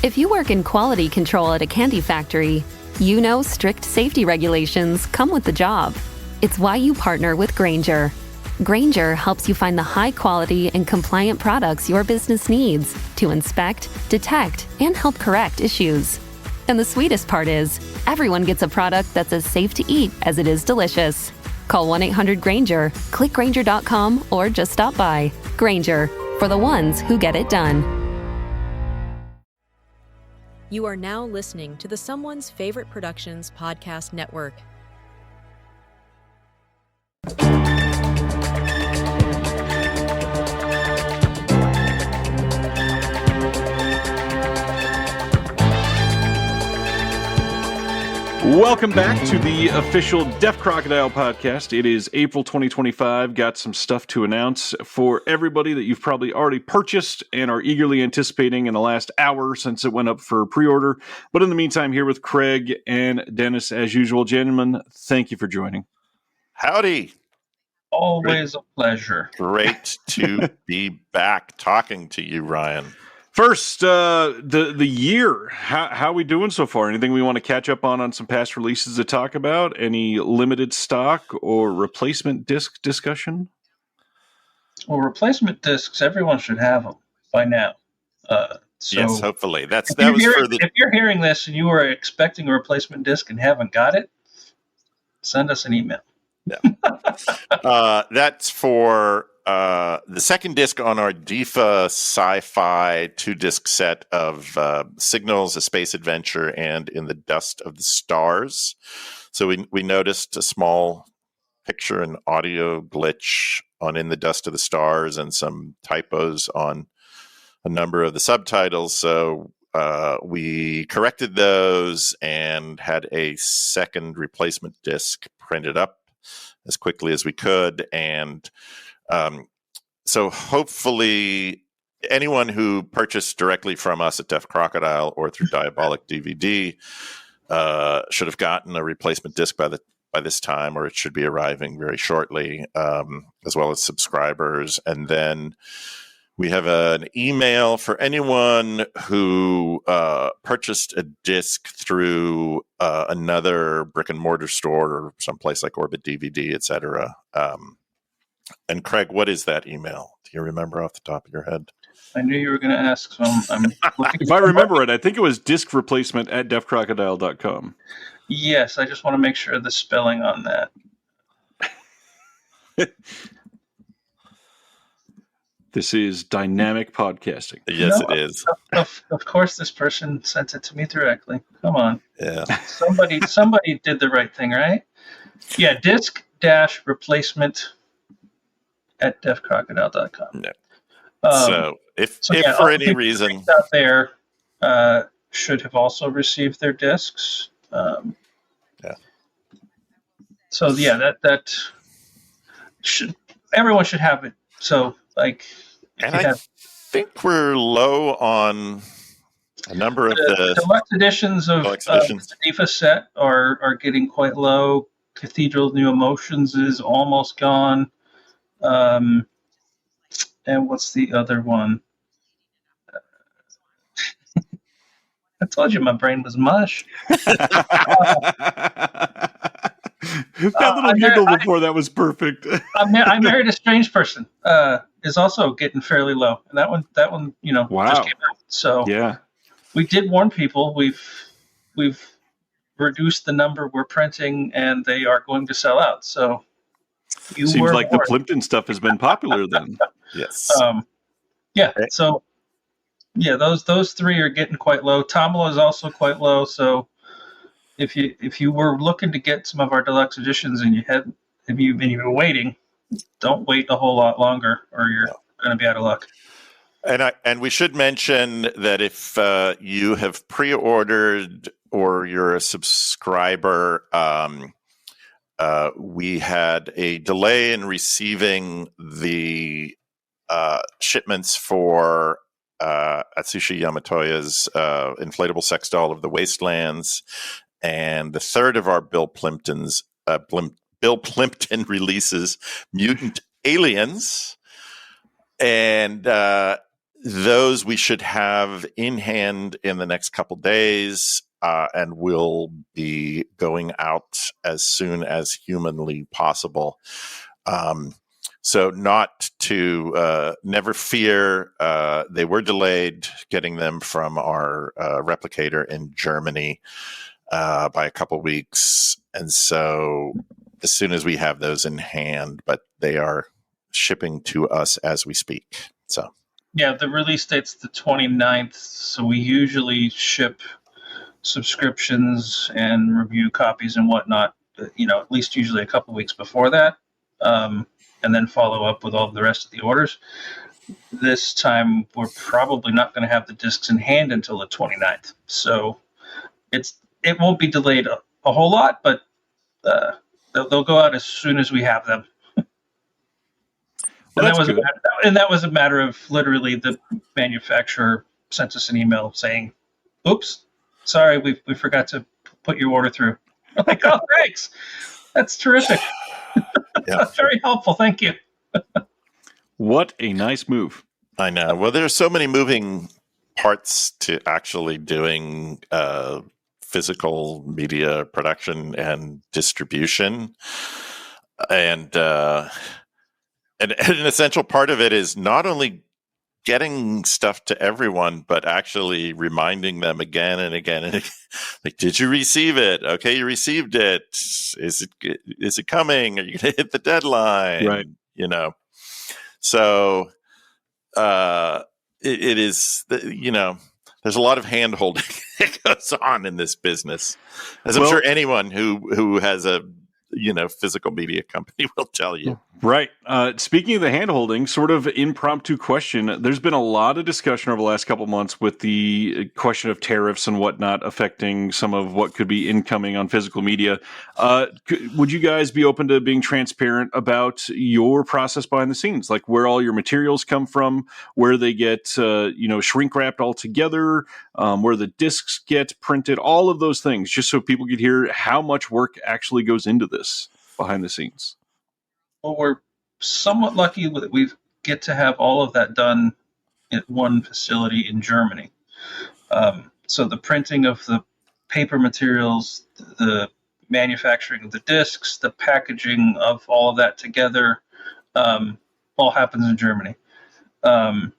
If you work in quality control at a candy factory, you know strict safety regulations come with the job. It's why you partner with Grainger. Grainger helps you find the high-quality and compliant products your business needs to inspect, detect, and help correct issues. And the sweetest part is, everyone gets a product that's as safe to eat as it is delicious. Call 1-800-GRAINGER, click Grainger.com, or just stop by. Grainger, for the ones who get it done. You are now listening to the Someone's Favorite Productions podcast network. Welcome back to the official Deaf Crocodile Podcast. It is April 2025. Got some stuff to announce for everybody that you've probably already purchased and are eagerly anticipating in the last hour since it went up for pre-order. But in the meantime, here with Craig and Dennis as usual. Gentlemen, thank you for joining. Howdy. Always a pleasure. Great to be back talking to you, Ryan. First, the year. How are we doing so far? Anything we want to catch up on some past releases to talk about? Any limited stock or replacement disc discussion? Well, replacement discs, everyone should have them by now. Yes, hopefully. If you're hearing this and you are expecting a replacement disc and haven't got it, send us an email. Yeah. That's for the second disc on our DIFA sci-fi 2-disc set of Signals, A Space Adventure, and In the Dust of the Stars. So we noticed a small picture and audio glitch on In the Dust of the Stars and some typos on a number of the subtitles. So we corrected those and had a second replacement disc printed up as quickly as we could. And so hopefully anyone who purchased directly from us at Deaf Crocodile or through Diabolic DVD should have gotten a replacement disc by this time, or it should be arriving very shortly, as well as subscribers. And then we have an email for anyone who purchased a disc through another brick and mortar store or someplace like Orbit DVD, etc. And Craig, what is that email? Do you remember off the top of your head? I knew you were going to ask, so I'm looking. If I remember it, I think it was disc replacement at deafcrocodile.com. Yes, I just want to make sure of the spelling on that. This is dynamic podcasting. Yes, it is. Of course, this person sent it to me directly. Come on. Yeah. Somebody did the right thing, right? Yeah, disc-replacement at deafcrocodile.com. Yeah. So if for any reason out there should have also received their discs. Yeah. So yeah, that should, everyone should have it. So like, and I think we're low on a number of the deluxe editions of the DIFA set are getting quite low. Cathedral New Emotions is almost gone. And what's the other one? I told you my brain was mush. That little giggle before that was perfect. I Married a Strange Person is also getting fairly low, and that one, wow. just came out. So yeah, we did warn people. We've reduced the number we're printing, and they are going to sell out. So seems like the Plimpton stuff has been popular then. Yes. Yeah. So yeah, those three are getting quite low. Tamala is also quite low. So if you were looking to get some of our deluxe editions and you've been waiting, don't wait a whole lot longer, or you're going to be out of luck. And we should mention that if you have pre-ordered or you're a subscriber, we had a delay in receiving the shipments for Atsushi Yamatoya's inflatable sex doll of the Wastelands, and the third of our Bill Plimpton releases, Mutant Aliens. And those we should have in hand in the next couple days, and will be going out as soon as humanly possible. So not to never fear. They were delayed getting them from our replicator in Germany by a couple weeks. And so as soon as we have those in hand, but they are shipping to us as we speak. So yeah, the release date's the 29th. So we usually ship subscriptions and review copies and whatnot, at least usually a couple weeks before that. And then follow up with all the rest of the orders. This time, we're probably not going to have the discs in hand until the 29th. So it won't be delayed a whole lot, but they'll go out as soon as we have them. Well, that was a matter of literally the manufacturer sent us an email saying, "Oops, sorry, we forgot to put your order through." I'm like, "Oh, thanks. That's terrific." Yeah. Very helpful. Thank you. What a nice move. I know. Well, there's so many moving parts to actually doing physical media production and distribution. And an essential part of it is not only getting stuff to everyone, but actually reminding them again and again and again. Like, did you receive it? Okay, you received it. Is it coming? Are you going to hit the deadline? Right. So it is, there's a lot of hand holding that goes on in this business, as I'm sure anyone who has a physical media company will tell you. Right. Speaking of the hand-holding, sort of impromptu question, there's been a lot of discussion over the last couple months with the question of tariffs and whatnot affecting some of what could be incoming on physical media. Would you guys be open to being transparent about your process behind the scenes, like where all your materials come from, where they get shrink-wrapped all together, where the discs get printed, all of those things, just so people could hear how much work actually goes into this behind the scenes? Well, we're somewhat lucky that we get to have all of that done at one facility in Germany. So the printing of the paper materials, the manufacturing of the discs, the packaging of all of that together, all happens in Germany. And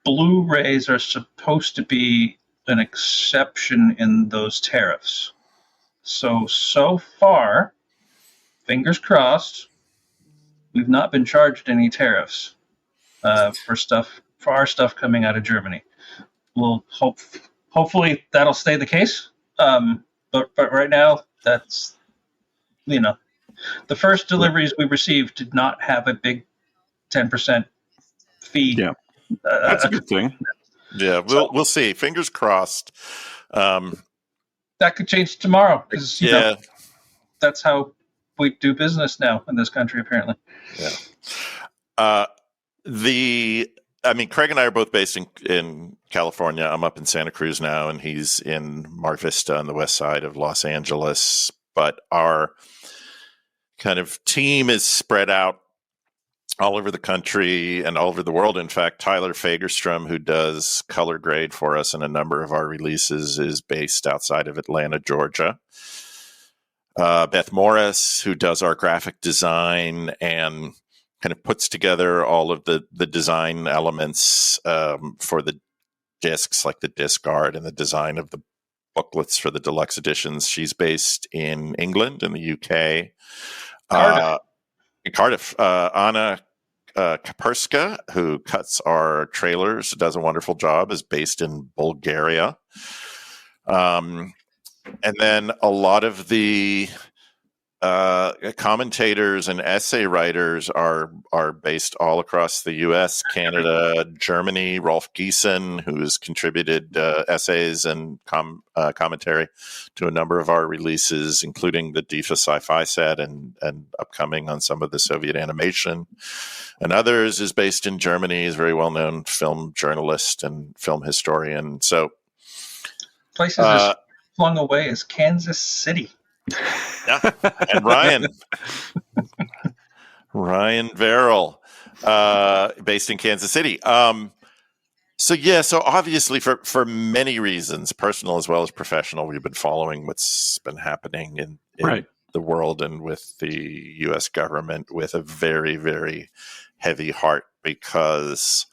Blu-rays are supposed to be an exception in those tariffs. So far, fingers crossed, we've not been charged any tariffs for our stuff coming out of Germany. We'll hopefully that'll stay the case. But right now, that's the first deliveries we received did not have a big 10% fee. Yeah, that's a good thing. Yeah, we'll see. Fingers crossed. That could change tomorrow because that's how we do business now in this country, apparently. Yeah. Craig and I are both based in California. I'm up in Santa Cruz now, and he's in Mar Vista on the west side of Los Angeles. But our kind of team is spread out all over the country and all over the world. In fact, Tyler Fagerstrom, who does color grade for us and a number of our releases, is based outside of Atlanta, Georgia. Beth Morris, who does our graphic design and kind of puts together all of the design elements for the discs, like the disc art and the design of the booklets for the deluxe editions. She's based in England, in the UK. Cardiff. Anna Kaperska, who cuts our trailers, does a wonderful job, is based in Bulgaria. And then a lot of the commentators and essay writers are based all across the U.S., Canada, Germany. Rolf Giesen, who has contributed essays and commentary to a number of our releases, including the DIFA sci-fi set and upcoming on some of the Soviet animation. And others, is based in Germany. He's a very well-known film journalist and film historian. So places as flung away as Kansas City. Yeah, and Ryan Verrill. based in Kansas City. So obviously for many reasons, personal as well as professional, we've been following what's been happening in Right. the world and with the U.S. government with a very, very heavy heart, because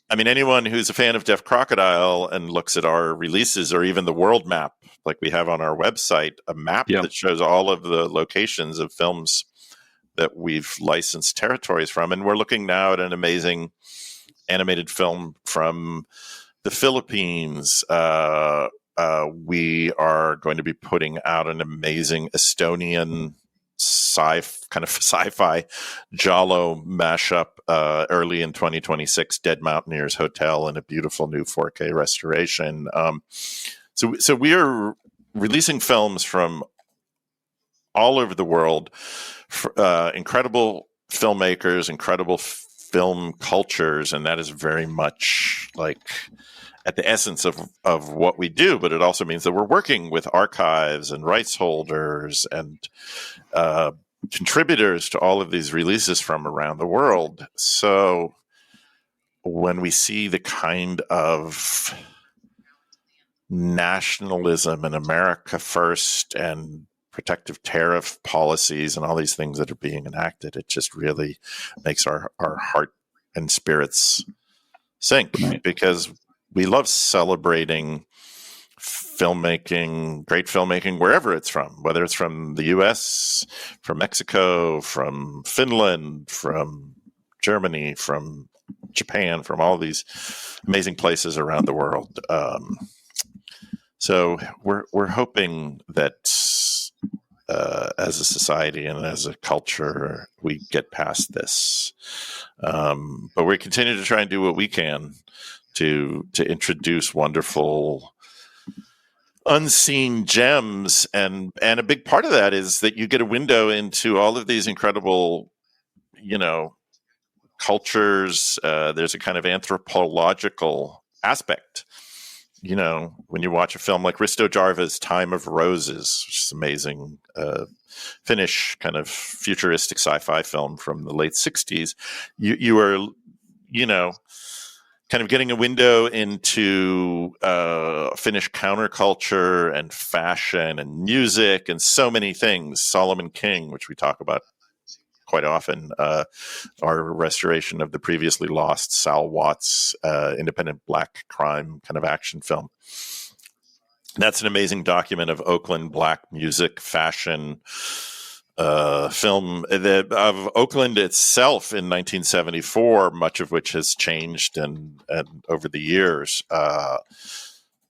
I mean, anyone who's a fan of Deaf Crocodile and looks at our releases, or even the world map, like we have on our website, a map that shows all of the locations of films that we've licensed territories from. And we're looking now at an amazing animated film from the Philippines. We are going to be putting out an amazing Estonian sci-fi Giallo mashup early in 2026, Dead Mountaineers Hotel, and a beautiful new 4K restoration. So we are releasing films from all over the world, incredible filmmakers, incredible film cultures, and that is very much like at the essence of what we do. But it also means that we're working with archives and rights holders and contributors to all of these releases from around the world. So when we see the kind of nationalism and America first and protective tariff policies and all these things that are being enacted, it just really makes our heart and spirits sink, because we love celebrating filmmaking, great filmmaking, wherever it's from, whether it's from the US, from Mexico, from Finland, from Germany, from Japan, from all these amazing places around the world. So we're hoping that as a society and as a culture, we get past this. But we continue to try and do what we can to introduce wonderful unseen gems, and a big part of that is that you get a window into all of these incredible, cultures. There's a kind of anthropological aspect. When you watch a film like Risto Jarva's Time of Roses, which is amazing, Finnish kind of futuristic sci-fi film from the late 60s, you are, kind of getting a window into Finnish counterculture and fashion and music and so many things. Solomon King, which we talk about quite often, our restoration of the previously lost Sal Watts independent black crime kind of action film. That's an amazing document of Oakland black music, fashion, film of Oakland itself in 1974, much of which has changed and over the years.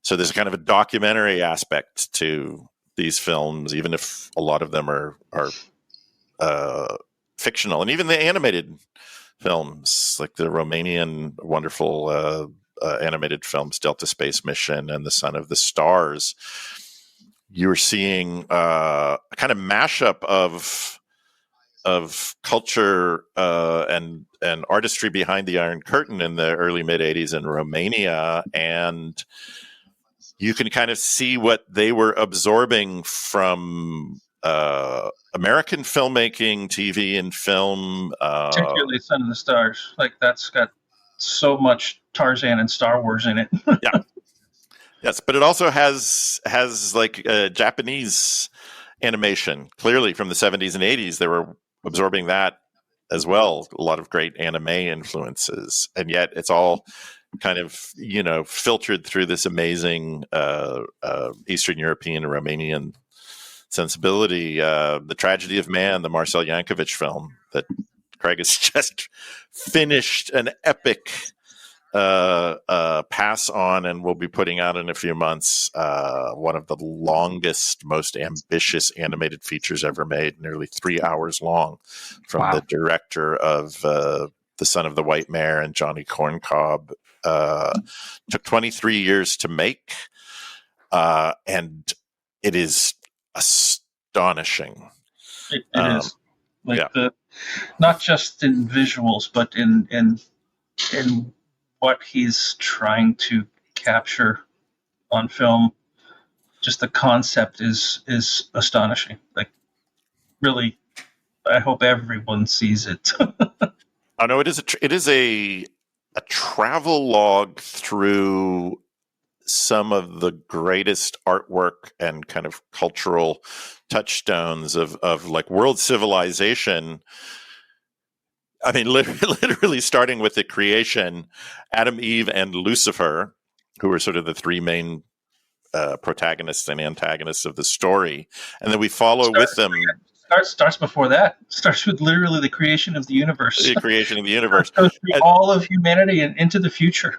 So there's kind of a documentary aspect to these films, even if a lot of them are fictional, and even the animated films, like the Romanian wonderful animated films, Delta Space Mission and The Son of the Stars. You're seeing a kind of mashup of culture and artistry behind the Iron Curtain in the early mid 80s in Romania, and you can kind of see what they were absorbing from American filmmaking, TV and film, particularly Son of the Stars. Like, that's got so much Tarzan and Star Wars in it. Yeah. Yes, but it also has like Japanese animation, clearly from the 70s and 80s. They were absorbing that as well. A lot of great anime influences, and yet it's all kind of filtered through this amazing Eastern European and Romanian sensibility. The Tragedy of Man, the Marcel Yankovic film that Craig has just finished an epic pass on and we'll be putting out in a few months. One of the longest, most ambitious animated features ever made, nearly 3 hours long, from the director of The Son of the White Mare and Johnny Corncob. Took 23 years to make, and it is astonishing. It is. Not just in visuals, but in what he's trying to capture on film. Just the concept is astonishing. Like, really, I hope everyone sees it. Oh no, it is a travel log through some of the greatest artwork and kind of cultural touchstones of like world civilization. I mean, literally starting with the creation, Adam, Eve, and Lucifer, who are sort of the three main protagonists and antagonists of the story, and then we follow with them. Starts before that. Starts with literally the creation of the universe. The creation of the universe. Goes through all of humanity and into the future.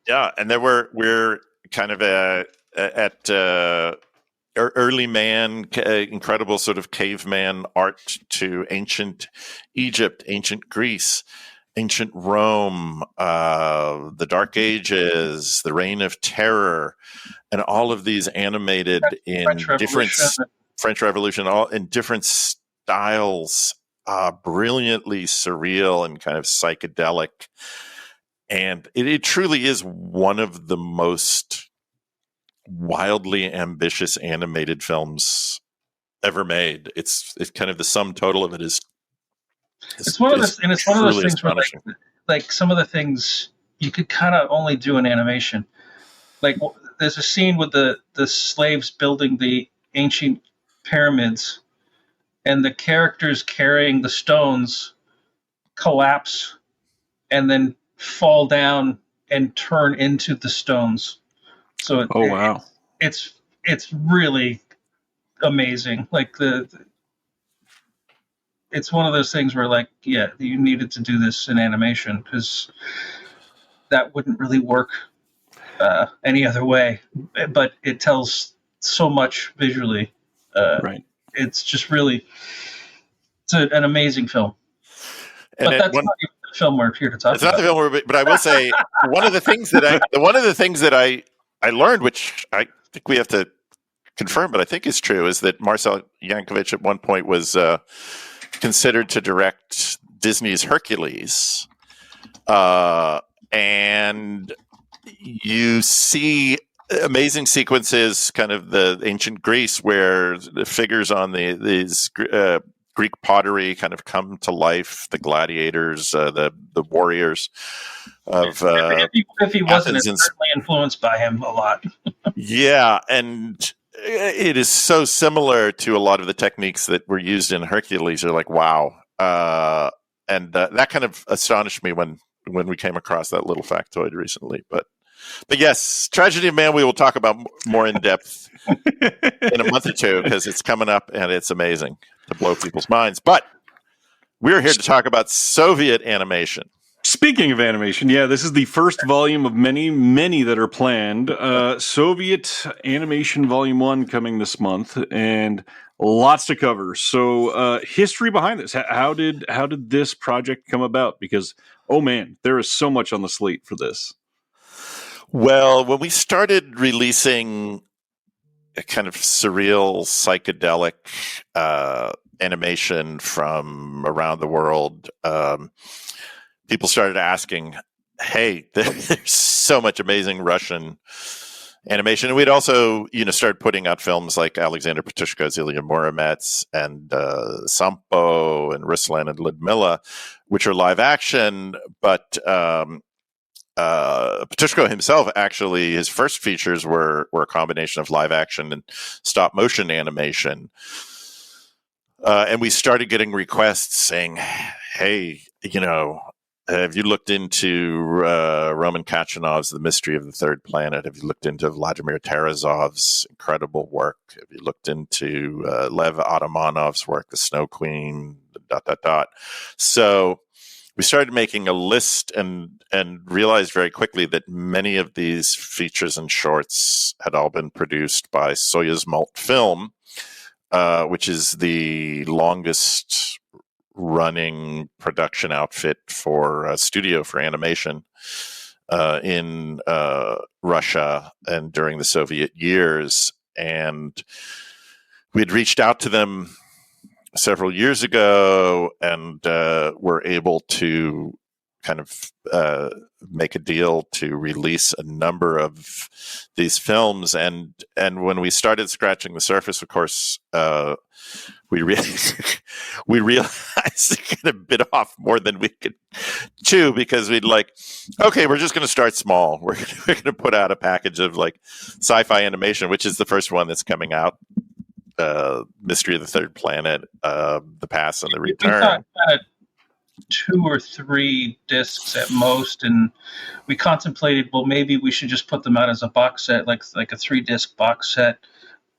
Yeah, and then we're kind of at early man, incredible sort of caveman art to ancient Egypt, ancient Greece, ancient Rome, the Dark Ages, the Reign of Terror, and all of these animated in different French Revolution, all in different styles, brilliantly surreal and kind of psychedelic. And it truly is one of the most wildly ambitious animated films ever made. It's kind of the sum total of it is. It's one of those things where like some of the things you could kind of only do in animation. Like there's a scene with the slaves building the ancient pyramids, and the characters carrying the stones collapse and then fall down and turn into the stones. So wow, it's really amazing. Like it's one of those things where like, yeah, you needed to do this in animation because that wouldn't really work any other way. But it tells so much visually. Right. It's just really, it's an amazing film. And but that's not even the film we're here to talk about. It's not the film, but I will say one of the things that I learned, which I think we have to confirm, but I think is true, is that Marcel Yankovic at one point was considered to direct Disney's Hercules, and you see amazing sequences, kind of the ancient Greece, where the figures on these Greek pottery kind of come to life. The gladiators, the warriors of if he wasn't, it's certainly influenced by him a lot. Yeah, and it is so similar to a lot of the techniques that were used in Hercules. You're like, wow, and that kind of astonished me when we came across that little factoid recently. But yes, Tragedy of Man, we will talk about more in depth in a month or two because it's coming up and it's amazing to blow people's minds. But we're here to talk about Soviet animation. Speaking of animation, yeah, this is the first volume of many, many that are planned. Soviet Animation Volume 1 coming this month, and lots to cover. So, history behind this. How did this project come about? Because, oh man, there is so much on the slate for this. Well, when we started releasing a kind of surreal, psychedelic animation from around the world, people started asking, hey, there's so much amazing Russian animation. And we'd also, started putting out films like Alexander Petrushko's Ilya Muromets and Sampo and Ruslan and Ludmilla, which are live action, but Petrushko himself, actually, his first features were a combination of live action and stop motion animation. And we started getting requests saying, hey, have you looked into Roman Kachanov's The Mystery of the Third Planet? Have you looked into Vladimir Terezov's incredible work? Have you looked into Lev Atamanov's work, The Snow Queen, ... So we started making a list and realized very quickly that many of these features and shorts had all been produced by Soyuz Multfilm, which is the longest running production outfit for a studio for animation in Russia and during the Soviet years. And we had reached out to them several years ago and were able to kind of make a deal to release a number of these films. And when we started scratching the surface, of course, we realized it kind of bit off more than we could chew, because we'd like, okay, we're just going to start small. We're going to put out a package of like sci-fi animation, which is the first one that's coming out. Mystery of the Third Planet, The Past and the Return. We thought kind of 2 or 3 discs at most, and we contemplated, well, maybe we should just put them out as a box set, like a 3-disc box set.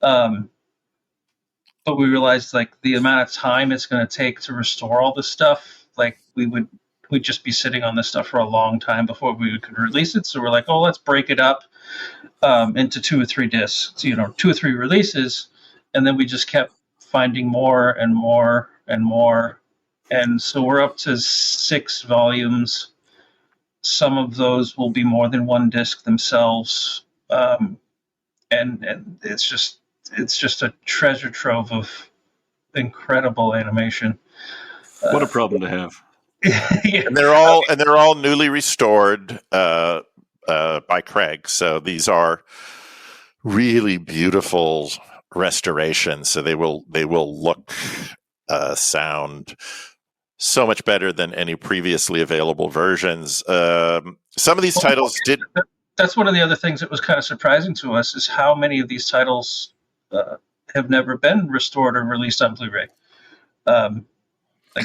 But we realized like the amount of time it's going to take to restore all this stuff, like we'd just be sitting on this stuff for a long time before we could release it. So we're like, oh, let's break it up into 2 or 3 discs, 2 or 3 releases. And then we just kept finding more and more and more. And so we're up to 6 volumes. Some of those will be more than 1 disc themselves. And it's just a treasure trove of incredible animation. What a problem to have. Yeah. And they're all newly restored by Craig. So these are really beautiful restorations. So they will look, sound so much better than any previously available versions. Some of these titles did. That's one of the other things that was kind of surprising to us, is how many of these titles have never been restored or released on Blu-ray.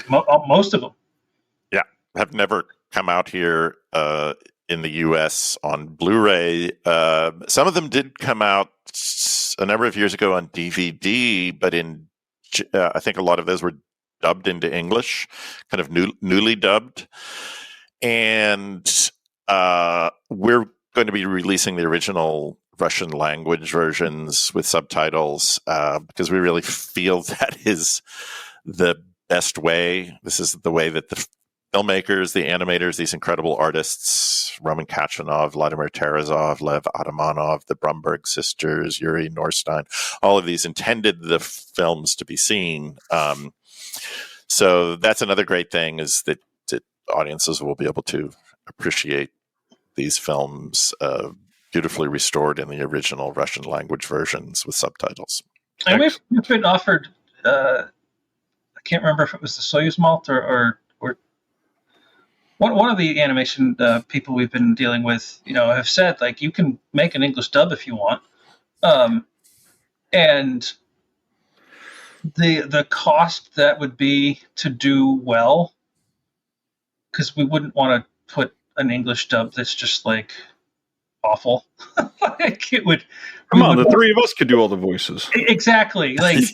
Most of them. Yeah, have never come out here in the U.S. on Blu-ray. Some of them did come out a number of years ago on DVD, but I think a lot of those were dubbed into English, kind of newly dubbed. And we're going to be releasing the original Russian language versions with subtitles because we really feel that is the best way. This is the way that the filmmakers, the animators, these incredible artists, Roman Kachanov, Vladimir Terezov, Lev Atamanov, the Brumberg sisters, Yuri Norstein, all of these intended the films to be seen. So that's another great thing, is that audiences will be able to appreciate these films beautifully restored in the original Russian language versions with subtitles. And we've been offered, I can't remember if it was the Soyuz Malt or one of the animation people we've been dealing with, have said, like, you can make an English dub if you want. And the cost that would be to do well, because we wouldn't want to put an English dub that's just like awful. Like it would. Come on, the 3 of us could do all the voices. Exactly. Like,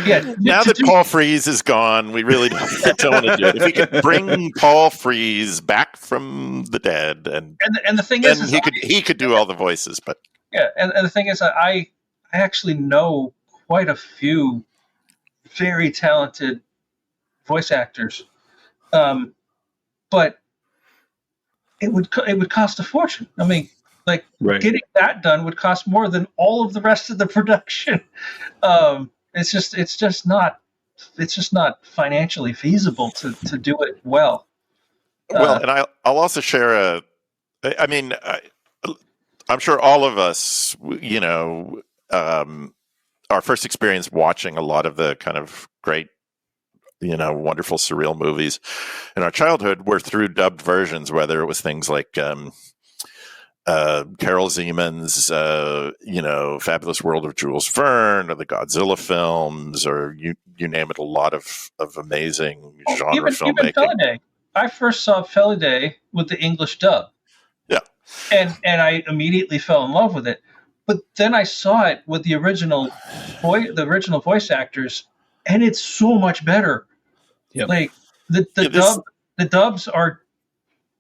yeah. Now that Paul Frees is gone, we really don't want to do it. If we could bring Paul Frees back from the dead, and the thing is he could do all the voices, but yeah, and the thing is, I actually know quite a few very talented voice actors, but it would cost a fortune. I mean, like, getting that done would cost more than all of the rest of the production. It's just not financially feasible to do it well. And I'll also share I'm sure all of us, our first experience watching a lot of the kind of great, wonderful surreal movies in our childhood were through dubbed versions, whether it was things like Carol Zeman's, Fabulous World of Jules Verne, or the Godzilla films, or you name it, a lot of amazing genre filmmaking. Even Feliday. I first saw Feliday with the English dub. Yeah. And I immediately fell in love with it. But then I saw it with the original voice actors, and it's so much better. Yep. Like the dubs are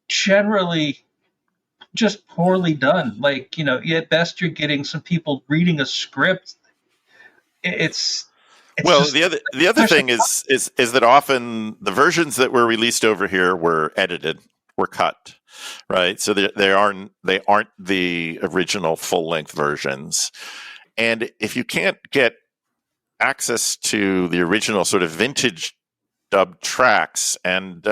generally just poorly done. Like, at best you're getting some people reading a script. It's well, the other thing is that often the versions that were released over here were edited, were cut, right? So they aren't the original full-length versions. And if you can't get access to the original sort of vintage dubbed tracks, and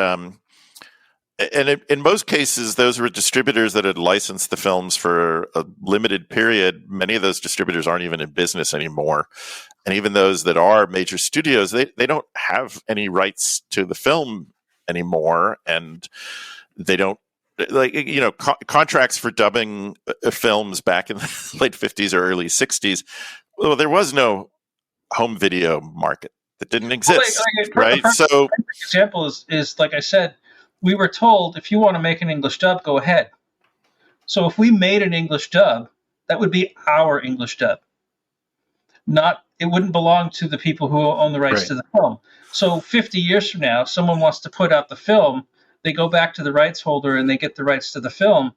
in most cases, those were distributors that had licensed the films for a limited period. Many of those distributors aren't even in business anymore. And even those that are major studios, they don't have any rights to the film anymore. And they don't, contracts for dubbing films back in the late 50s or early 60s. Well, there was no home video market. That didn't exist, right? So, example is like I said, we were told if you want to make an English dub, go ahead. So if we made an English dub, that would be our English dub. It wouldn't belong to the people who own the rights to the film. So 50 years from now, someone wants to put out the film, they go back to the rights holder and they get the rights to the film.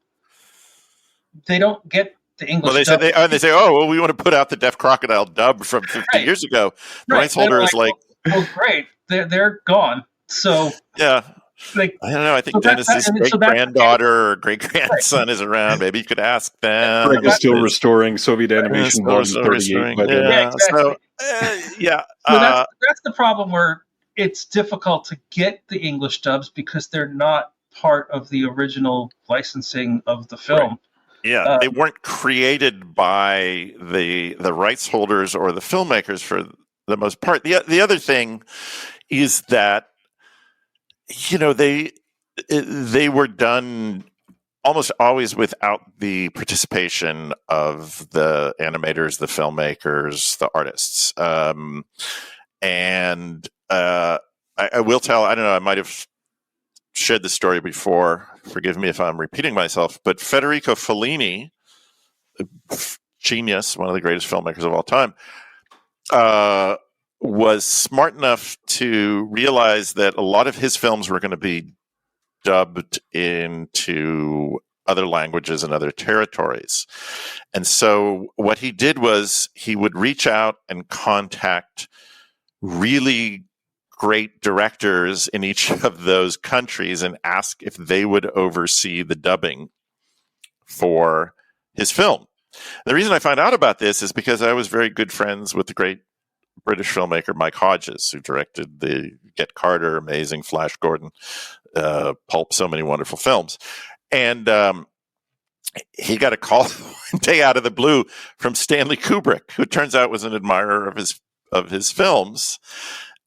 They don't get the English dub. They say, oh, well, we want to put out the Deaf Crocodile dub from 50 years ago. The rights holder is like, oh, great, they're gone. So yeah. I don't know. I think Dennis's great-granddaughter or great-grandson is around. Maybe you could ask them. Greg is still restoring Soviet animation more than 38. Yeah, exactly. So, that's the problem where it's difficult to get the English dubs because they're not part of the original licensing of the film. Right. Yeah, they weren't created by the rights holders or the filmmakers for the most part. The other thing is that they were done almost always without the participation of the animators, the filmmakers, the artists. I will tell, I don't know, I might have shared this story before. Forgive me if I'm repeating myself, but Federico Fellini, genius, one of the greatest filmmakers of all time, was smart enough to realize that a lot of his films were going to be dubbed into other languages and other territories. And so what he did was he would reach out and contact really great directors in each of those countries and ask if they would oversee the dubbing for his film. The reason I found out about this is because I was very good friends with the great British filmmaker Mike Hodges, who directed the Get Carter, amazing Flash Gordon, Pulp, so many wonderful films. And he got a call one day out of the blue from Stanley Kubrick, who turns out was an admirer of his films.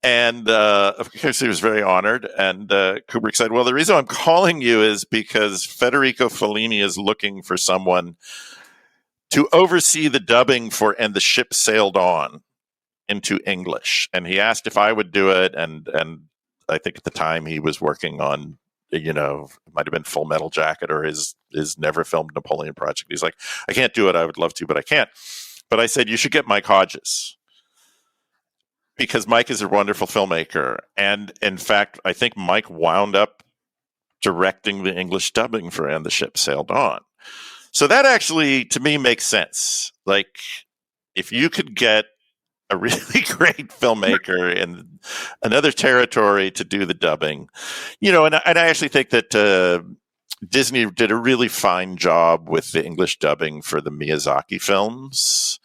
And of course, he was very honored. And Kubrick said, well, the reason I'm calling you is because Federico Fellini is looking for someone to oversee the dubbing for And the Ship Sailed On into English. And he asked if I would do it. And I think at the time he was working on, it might have been Full Metal Jacket or his never filmed Napoleon project. He's like, I can't do it. I would love to, but I can't. But I said, you should get Mike Hodges, because Mike is a wonderful filmmaker. And in fact, I think Mike wound up directing the English dubbing for And the Ship Sailed On. So that actually, to me, makes sense. Like, if you could get a really great filmmaker in another territory to do the dubbing, and I actually think that Disney did a really fine job with the English dubbing for the Miyazaki films.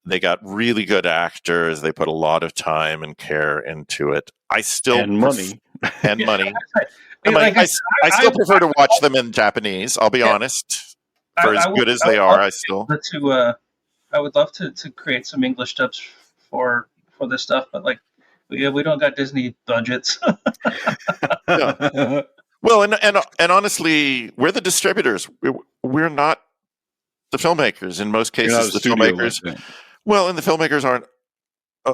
They got really good actors. They put a lot of time and care into it. I still money. I still prefer to watch them in Japanese. I'll be honest. For as good as they are, I still. I would love to create some English dubs for this stuff, but we don't got Disney budgets. Yeah. Well, and honestly, we're the distributors. We're not the filmmakers. In most cases, the filmmakers. Well, and the filmmakers aren't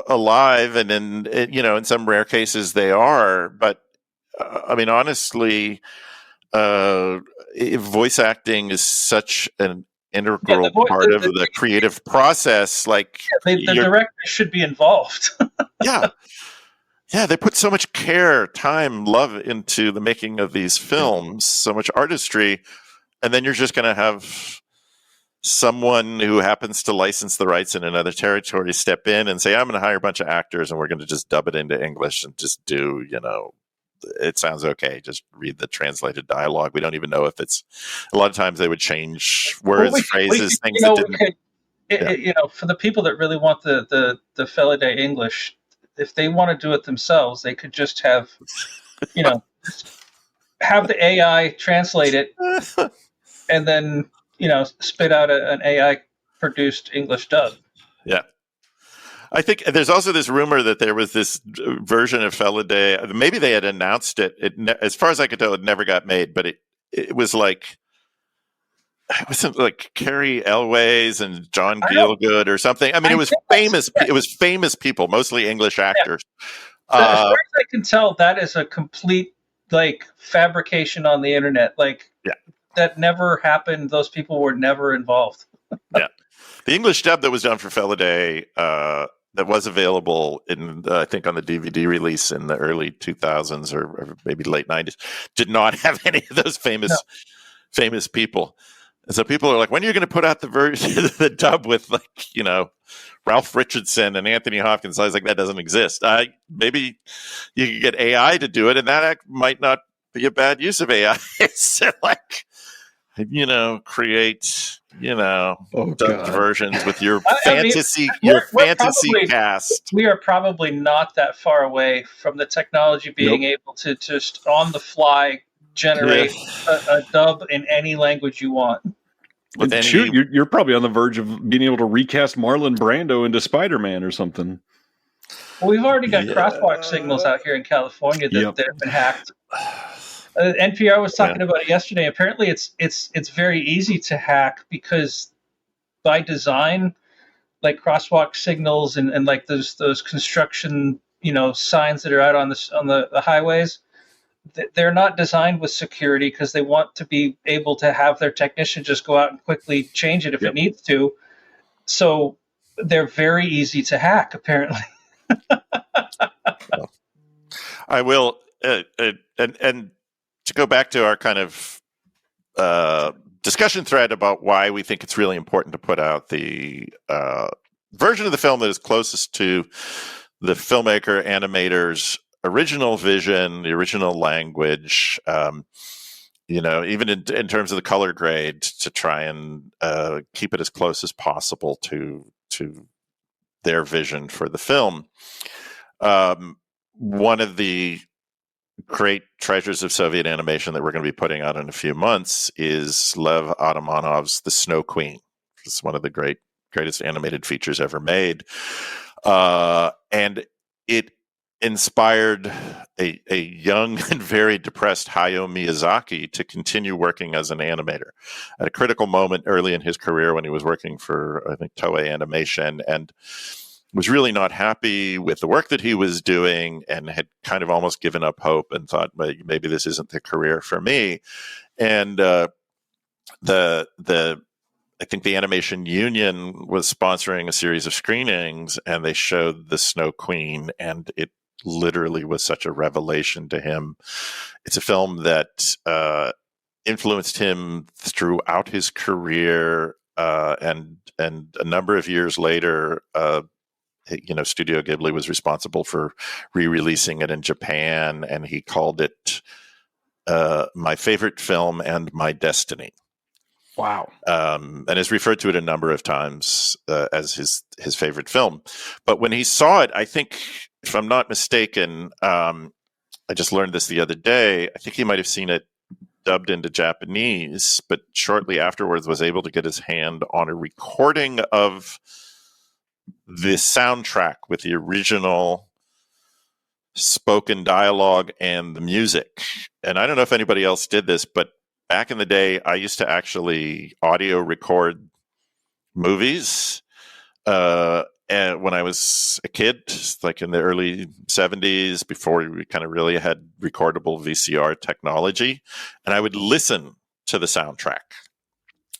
alive, and in some rare cases they are. But I mean, honestly, voice acting is such an integral part of the creative process. Like, the director should be involved. Yeah, they put so much care, time, love into the making of these films, so much artistry, and then you're just going to have someone who happens to license the rights in another territory step in and say, I'm going to hire a bunch of actors and we're going to just dub it into English and just do, it sounds okay. Just read the translated dialogue. We don't even know if it's, a lot of times they would change words, phrases, things that didn't. For the people that really want the Feliday English, if they want to do it themselves, they could just have, have the AI translate it, and then spit out an AI produced English dub. Yeah. I think there's also this rumor that there was this version of Feliday. Maybe they had announced it. As far as I could tell, it never got made. But it was like, it wasn't like Carrie Elways and John Gielgud or something. I mean, it was famous. It was famous people, mostly English actors. Yeah. So as far as I can tell, that is a complete fabrication on the internet. That never happened. Those people were never involved. Yeah, the English dub that was done for Feliday, that was available in, I think, on the DVD release in the early 2000s or maybe late 90s, did not have any of those famous people. And so people are like, when are you going to put out the version, the dub with Ralph Richardson and Anthony Hopkins? I was like, that doesn't exist. Maybe you could get AI to do it, and that might not be a bad use of AI. It's create dubbed versions with your fantasy cast. We are probably not that far away from the technology being able to just on the fly generate a dub in any language you want. Shoot, you're probably on the verge of being able to recast Marlon Brando into Spider-Man or something. Well, we've already got crosswalk signals out here in California that have been hacked. NPR was talking about it yesterday. Apparently, it's very easy to hack because by design, crosswalk signals and those construction signs that are out on the highways, they're not designed with security because they want to be able to have their technician just go out and quickly change it if it needs to. So they're very easy to hack, apparently. I will, and to go back to our kind of discussion thread about why we think it's really important to put out the version of the film that is closest to the filmmaker, animator's original vision, the original language, even in terms of the color grade, to try and keep it as close as possible to their vision for the film. One of the great treasures of Soviet animation that we're going to be putting out in a few months is Lev Atamanov's The Snow Queen. It's one of the greatest animated features ever made. And it inspired a young and very depressed Hayao Miyazaki to continue working as an animator at a critical moment early in his career when he was working for, I think, Toei Animation, and was really not happy with the work that he was doing and had kind of almost given up hope and thought, maybe this isn't the career for me. And I think the Animation Union was sponsoring a series of screenings, and they showed The Snow Queen, and it literally was such a revelation to him. It's a film that influenced him throughout his career, and a number of years later, Studio Ghibli was responsible for re-releasing it in Japan, and he called it my favorite film and my destiny. Wow. And has referred to it a number of times as his favorite film. But when he saw it, I think, if I'm not mistaken, I just learned this the other day, I think he might have seen it dubbed into Japanese, but shortly afterwards was able to get his hand on a recording of the soundtrack with the original spoken dialogue and the music. And I don't know if anybody else did this, but back in the day, I used to actually audio record movies. And when I was a kid, like in the early 70s, before we kind of really had recordable VCR technology, and I would listen to the soundtrack.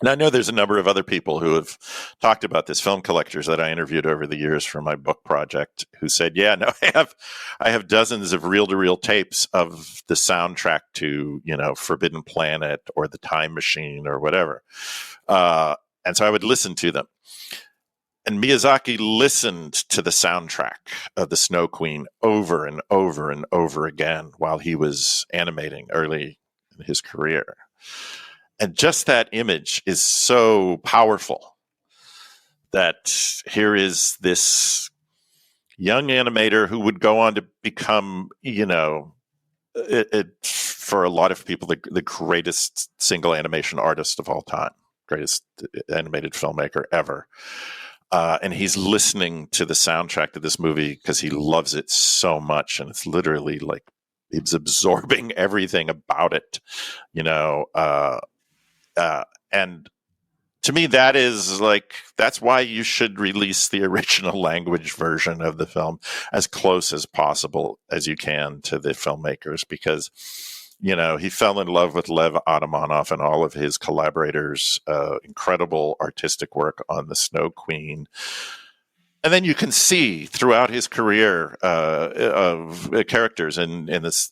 And I know there's a number of other people who have talked about this, film collectors that I interviewed over the years for my book project, who said, yeah, no, I have dozens of reel-to-reel tapes of the soundtrack to, Forbidden Planet or The Time Machine or whatever. And so I would listen to them. And Miyazaki listened to the soundtrack of The Snow Queen over and over and over again while he was animating early in his career. And just that image is so powerful that here is this young animator who would go on to become, for a lot of people, the greatest single animation artist of all time, greatest animated filmmaker ever. And he's listening to the soundtrack to this movie because he loves it so much. And it's literally like he's absorbing everything about it, and to me, that's why you should release the original language version of the film as close as possible as you can to the filmmakers, because, he fell in love with Lev Atamanov and all of his collaborators, incredible artistic work on The Snow Queen. And then you can see throughout his career of characters in this.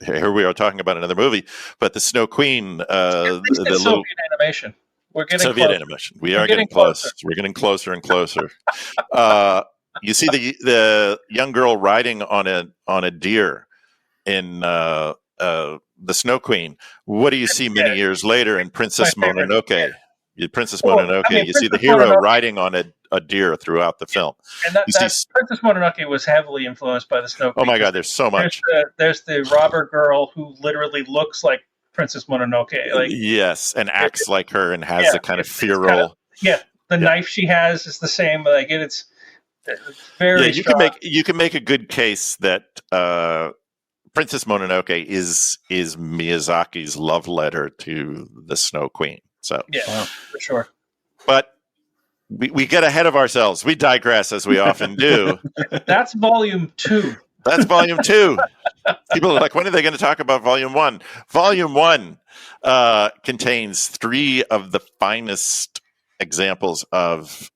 Here we are talking about another movie, but The Snow Queen, the Soviet animation. We're getting Soviet close. animation. We are getting close. We're getting closer and closer. You see the young girl riding on a deer in The Snow Queen. What do you see many years later in Princess Mononoke? Princess Mononoke. You see the hero riding on a deer throughout the film. And Princess Mononoke was heavily influenced by The Snow Queen. Oh my God, there's so much. There's the robber girl who literally looks like Princess Mononoke. Yes, and acts like her and has the kind of feral. The knife she has is the same. It's very. Yeah, you can make a good case that Princess Mononoke is Miyazaki's love letter to The Snow Queen. So for sure. But we get ahead of ourselves. We digress, as we often do. That's volume 2. That's volume 2. People are like, when are they going to talk about volume 1? Volume 1 contains 3 of the finest examples of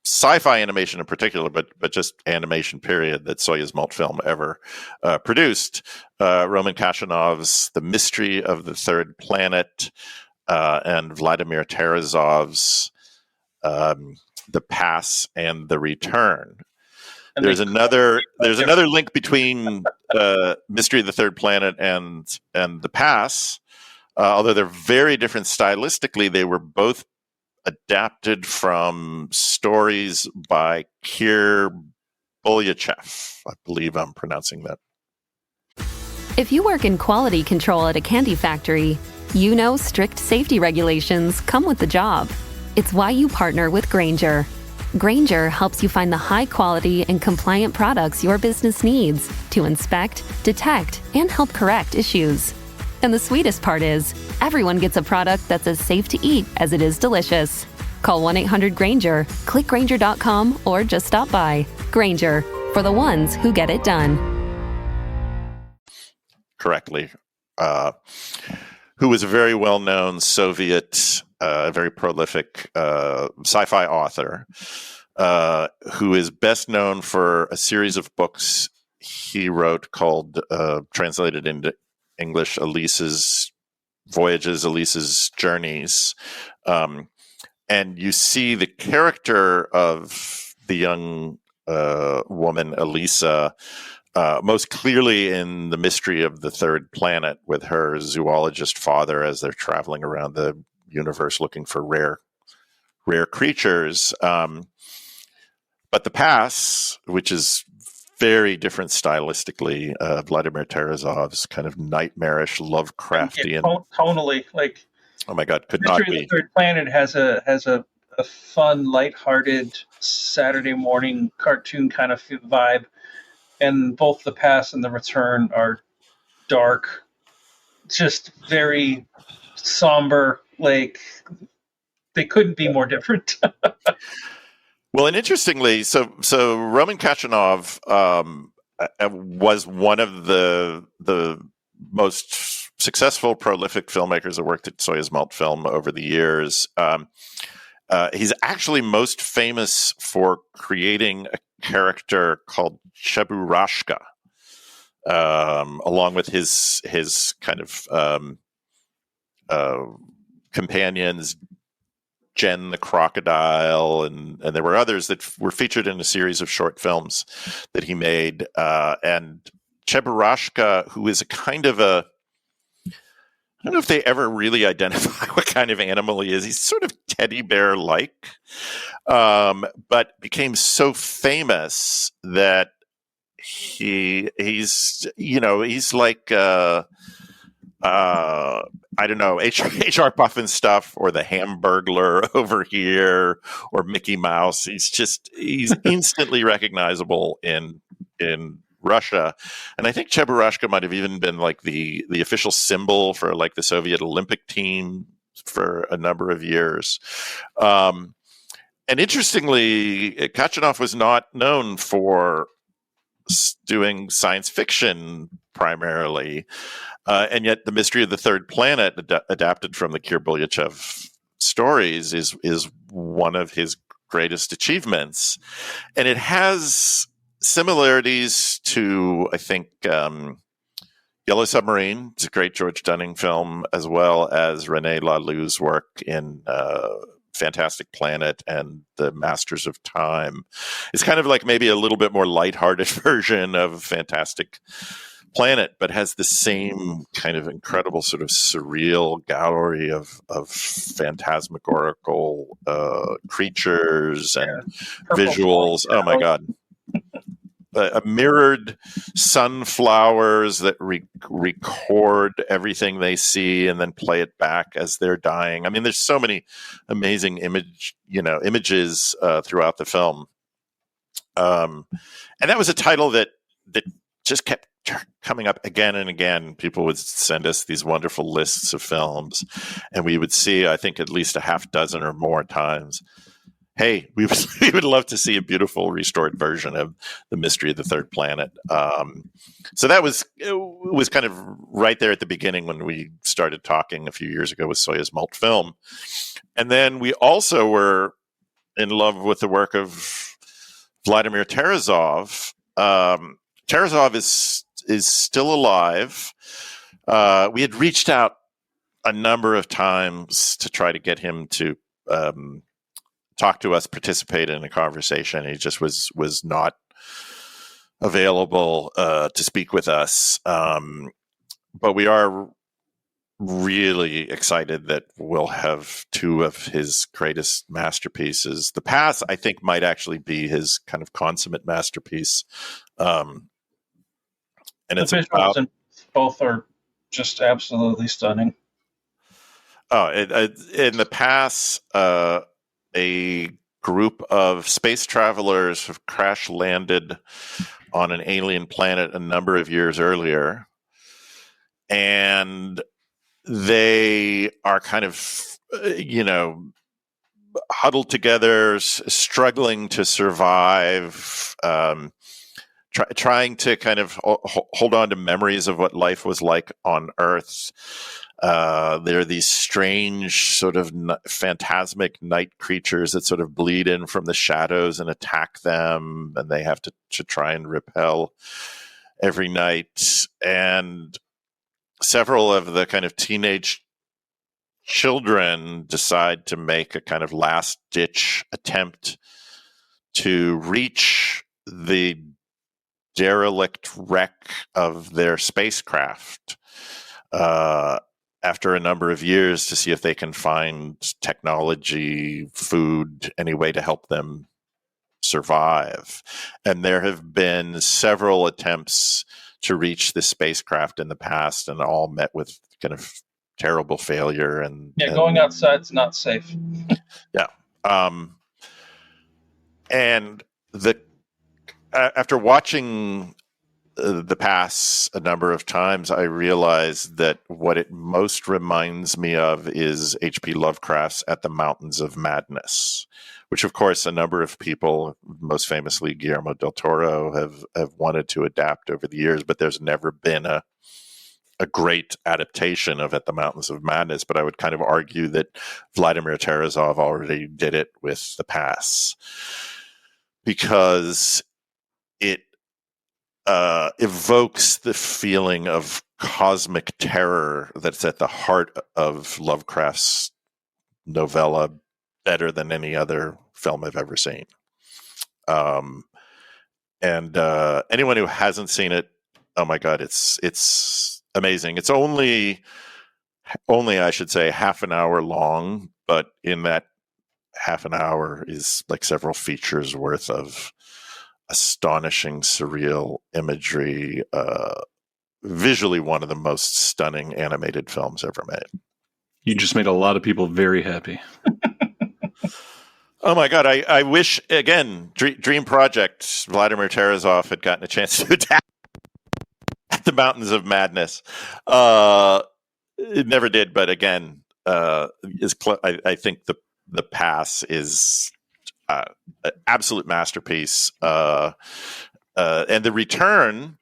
sci-fi animation in particular, but just animation period that Soyuz Multfilm ever produced. Roman Kashanov's The Mystery of the Third Planet and Vladimir Terezov's The Pass and the Return. And there's another link between Mystery of the Third Planet and The Pass, although they're very different stylistically. They were both adapted from stories by Kir Bolyachev. I believe I'm pronouncing that. If you work in quality control at a candy factory, you know strict safety regulations come with the job. It's why you partner with Grainger. Grainger helps you find the high-quality and compliant products your business needs to inspect, detect, and help correct issues. And the sweetest part is, everyone gets a product that's as safe to eat as it is delicious. Call 1-800-GRAINGER, click Grainger.com, or just stop by. Grainger, for the ones who get it done. Correctly. Who was a very well-known Soviet, very prolific sci-fi author, who is best known for a series of books he wrote called, translated into English, Elise's Voyages, Elise's Journeys. And you see the character of the young woman, Elisa, most clearly in The Mystery of the Third Planet, with her zoologist father as they're traveling around the universe looking for rare creatures. But The Pass, which is very different stylistically, Vladimir Terezov's kind of nightmarish, Lovecraftian. Tonally, oh my God, could not be. Mystery of the Third Planet has a fun, lighthearted Saturday morning cartoon kind of vibe, and both The Pass and The Return are dark, just very somber. They couldn't be more different. Well, and interestingly, so Roman Kashanov was one of the most successful, prolific filmmakers that worked at Soyuz Multfilm over the years. He's actually most famous for creating a character called Cheburashka, along with his kind of companions, Jen the Crocodile, and there were others that were featured in a series of short films that he made. And Cheburashka, who is a kind of don't know if they ever really identify what kind of animal he is. He's sort of teddy bear-like, but became so famous that he's like I don't know, HR Puffin stuff, or the Hamburglar over here, or Mickey Mouse. He's instantly recognizable in Russia. And I think Cheburashka might have even been like the official symbol for like the Soviet Olympic team for a number of years. And interestingly, Kachanov was not known for doing science fiction primarily. And yet The Mystery of the Third Planet, adapted from the Kir Bulyachev stories, is one of his greatest achievements. And it has similarities to, I think, Yellow Submarine. It's a great George Dunning film, as well as René Laloux's work in Fantastic Planet and The Masters of Time. It's kind of like maybe a little bit more lighthearted version of Fantastic Planet, but has the same kind of incredible sort of surreal gallery of phantasmagorical creatures and visuals. Oh my God. Mirrored sunflowers that record everything they see and then play it back as they're dying. I mean, there's so many amazing images throughout the film. And that was a title that just kept coming up again and again. People would send us these wonderful lists of films, and we would see, I think, at least a half dozen or more times, hey, we would love to see a beautiful restored version of The Mystery of the Third Planet. So it was kind of right there at the beginning when we started talking a few years ago with Soyuz Mult Film. And then we also were in love with the work of Vladimir Terezov. Terezov is still alive. We had reached out a number of times to try to get him to talk to us, participate in a conversation. He just was not available to speak with us. But we are really excited that we'll have two of his greatest masterpieces. The Pass, I think, might actually be his kind of consummate masterpiece. And the visuals in both are just absolutely stunning. Oh, in The Pass, a group of space travelers have crash landed on an alien planet a number of years earlier, and they are kind of, huddled together, struggling to survive, trying to kind of hold on to memories of what life was like on Earth. There are these strange sort of phantasmic night creatures that sort of bleed in from the shadows and attack them, and they have to try and repel every night. And several of the kind of teenage children decide to make a kind of last-ditch attempt to reach the derelict wreck of their spacecraft after a number of years, to see if they can find technology, food, any way to help them survive. And there have been several attempts to reach this spacecraft in the past, and all met with kind of terrible failure. And going outside's not safe. Yeah. And after watching The Pass a number of times, I realized that what it most reminds me of is H.P. Lovecraft's At the Mountains of Madness, which, of course, a number of people, most famously Guillermo del Toro, have wanted to adapt over the years, but there's never been a great adaptation of At the Mountains of Madness. But I would kind of argue that Vladimir Terezov already did it with The Pass, because it evokes the feeling of cosmic terror that's at the heart of Lovecraft's novella better than any other film I've ever seen. And anyone who hasn't seen it, oh my God, it's amazing. It's only only, I should say, half an hour long, but in that half an hour is like several features worth of astonishing, surreal imagery. Visually, one of the most stunning animated films ever made. You just made a lot of people very happy. Oh my God! I wish, again, Dream Project, Vladimir Terezov had gotten a chance to attack the Mountains of Madness. It never did, but again, I think the Pass is an absolute masterpiece, and The Return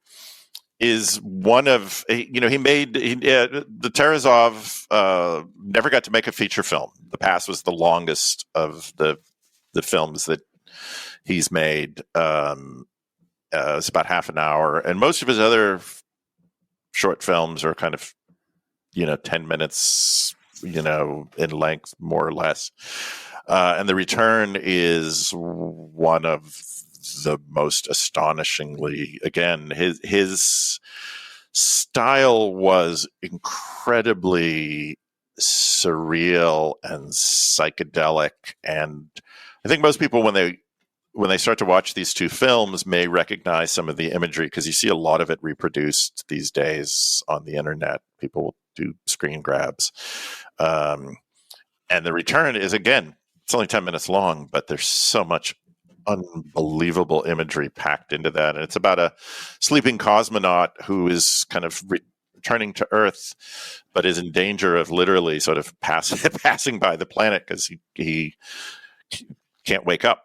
is one of, the Terezov never got to make a feature film. The Pass was the longest of the films that he's made. It's about half an hour, and most of his other short films are kind of 10 minutes in length, more or less. And The Return is one of the most astonishingly, again, his style was incredibly surreal and psychedelic, and I think most people when they start to watch these two films may recognize some of the imagery, because you see a lot of it reproduced these days on the internet. People will do screen grabs. And The Return is, again, it's only 10 minutes long, but there's so much unbelievable imagery packed into that. And it's about a sleeping cosmonaut who is kind of returning to Earth, but is in danger of literally sort of passing by the planet because he can't wake up.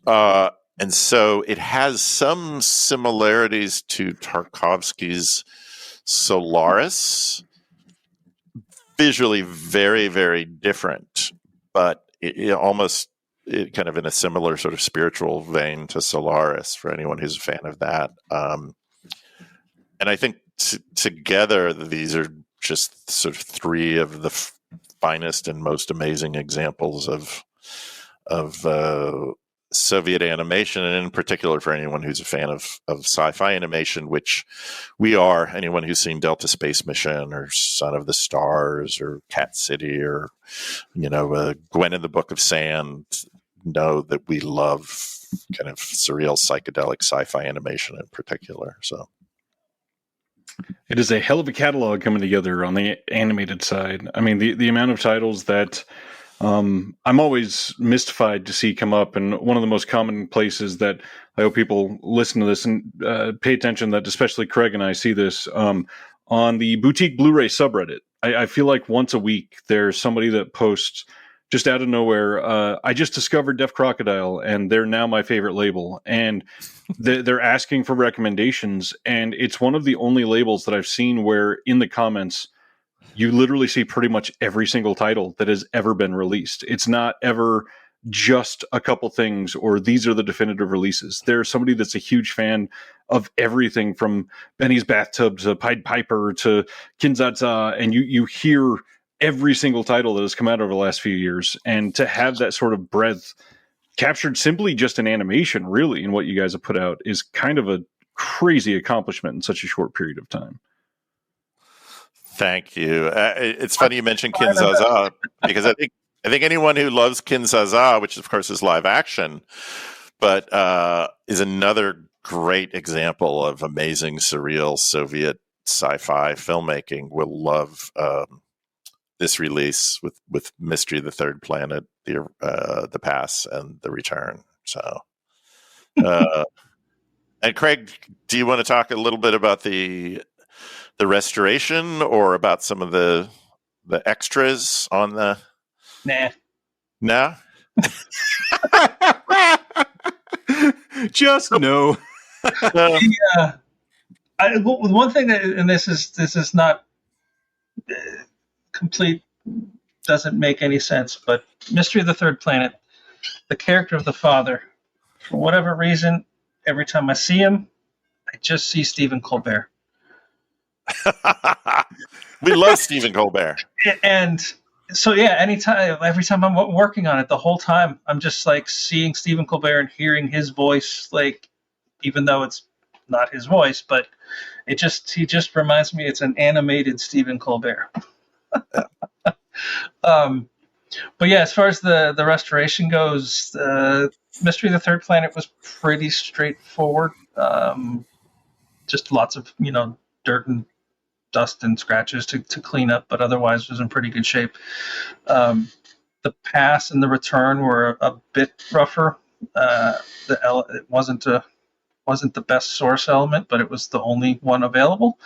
And so it has some similarities to Tarkovsky's Solaris, visually very, very different, but it almost kind of in a similar sort of spiritual vein to Solaris for anyone who's a fan of that. And I think together these are just sort of three of the finest and most amazing examples of Soviet animation, and in particular for anyone who's a fan of sci-fi animation, which we are. Anyone who's seen Delta Space Mission or Son of the Stars or Cat City or Gwen in the Book of Sand know that we love kind of surreal psychedelic sci-fi animation in particular. So it is a hell of a catalog coming together on the animated side. I mean, the amount of titles that I'm always mystified to see come up, and one of the most common places that I hope people listen to this and pay attention, that especially Craig and I see this on the Boutique Blu-ray subreddit. I feel like once a week there's somebody that posts just out of nowhere, I just discovered Deaf Crocodile and they're now my favorite label, and they're asking for recommendations, and it's one of the only labels that I've seen where in the comments you literally see pretty much every single title that has ever been released. It's not ever just a couple things or these are the definitive releases. There's somebody that's a huge fan of everything from Benny's Bathtub to Pied Piper to Kinzaza, and you hear every single title that has come out over the last few years. And to have that sort of breadth captured simply just in animation, really, in what you guys have put out is kind of a crazy accomplishment in such a short period of time. Thank you. It's funny you mentioned Kinzaza, because I think anyone who loves Kinzaza, which of course is live action, but is another great example of amazing surreal Soviet sci-fi filmmaking, will love this release with Mystery of the Third Planet, the Pass, and The Return. So, and Craig, do you want to talk a little bit about the restoration or about some of the extras on the... Nah. No? Just no. One thing that, and this is not complete, doesn't make any sense, but Mystery of the Third Planet, the character of the father, for whatever reason, every time I see him, I just see Stephen Colbert. We love Stephen Colbert. And so, yeah, every time I'm working on it, the whole time, I'm just like seeing Stephen Colbert and hearing his voice, like, even though it's not his voice, but he just reminds me it's an animated Stephen Colbert. But yeah, as far as the restoration goes, Mystery of the Third Planet was pretty straightforward. Just lots of dirt and dust and scratches to clean up, but otherwise was in pretty good shape. The pass and the return were a bit rougher. It wasn't the best source element, but it was the only one available.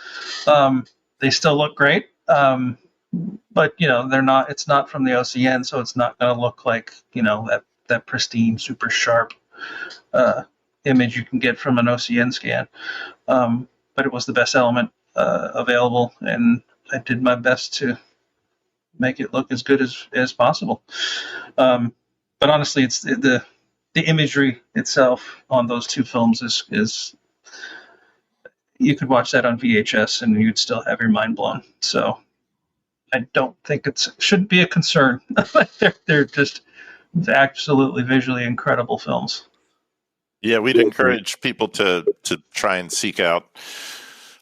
They still look great, but they're not. It's not from the OCN, so it's not going to look like that pristine, super sharp image you can get from an OCN scan. But it was the best element available, and I did my best to make it look as good as possible. But honestly, it's the imagery itself on those two films is you could watch that on VHS and you'd still have your mind blown. So I don't think shouldn't be a concern. They're just absolutely visually incredible films. Yeah, we'd encourage people to try and seek out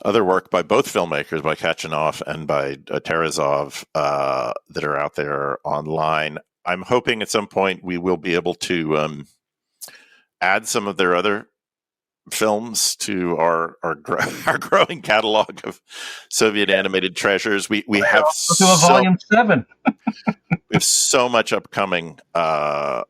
other work by both filmmakers, by Kachanov and by Terezov, that are out there online. I'm hoping at some point we will be able to add some of their other films to our growing catalog of Soviet animated treasures. We have Volume 7. We have so much upcoming to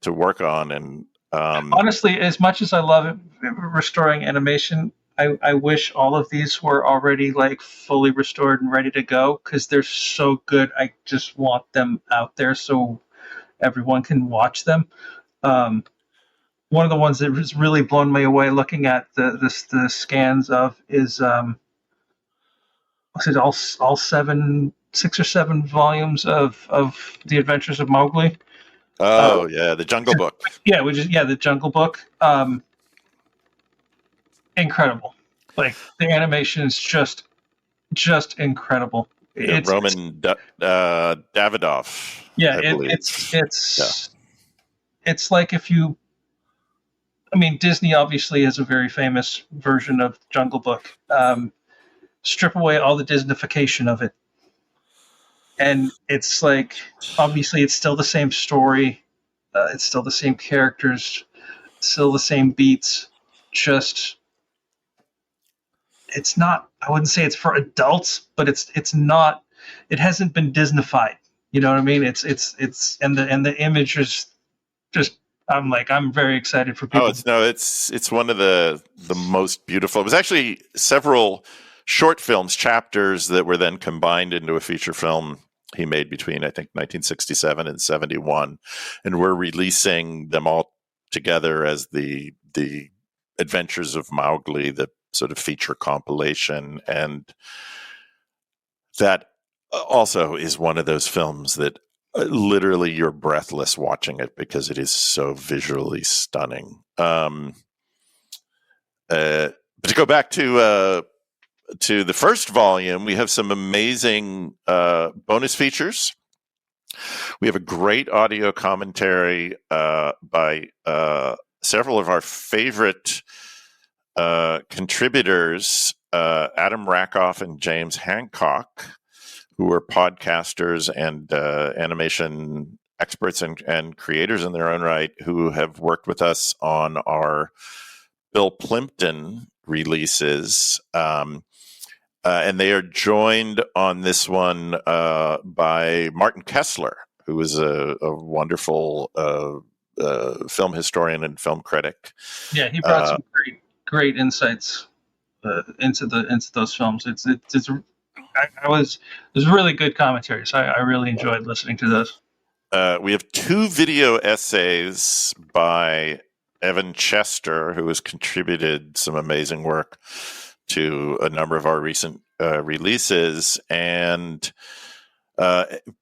work on, and honestly, as much as I love restoring animation, I wish all of these were already like fully restored and ready to go, because they're so good. I just want them out there so everyone can watch them. One of the ones that has really blown me away looking at the scans of is was it all 6 or 7 volumes of The Adventures of Mowgli. Oh yeah, the Jungle Book. Yeah, the Jungle Book. Incredible. Like the animation is just incredible. Yeah, Roman Davidov. Yeah, it's like if you. I mean, Disney obviously has a very famous version of Jungle Book. Strip away all the Disneyfication of it, and it's like, obviously it's still the same story, it's still the same characters, still the same beats, just it's not, I wouldn't say it's for adults, but it's not, it hasn't been Disneyfied, you know what I mean? It's and the image is just, I'm very excited for people. It's one of the most beautiful. It was actually several short films, chapters that were then combined into a feature film he made between, I think, 1967 and 71, and we're releasing them all together as the Adventures of Mowgli, the sort of feature compilation. And that also is one of those films that literally you're breathless watching it because it is so visually stunning. But to go back to the first volume, we have some amazing bonus features. We have a great audio commentary by several of our favorite contributors, Adam Rakoff and James Hancock, who are podcasters and animation experts and creators in their own right, who have worked with us on our Bill Plimpton releases. And they are joined on this one by Martin Kessler, who is a wonderful film historian and film critic. Yeah, he brought some great insights into those films. It was really good commentary, so I really enjoyed listening to those. We have 2 video essays by Evan Chester, who has contributed some amazing work to a number of our recent releases. And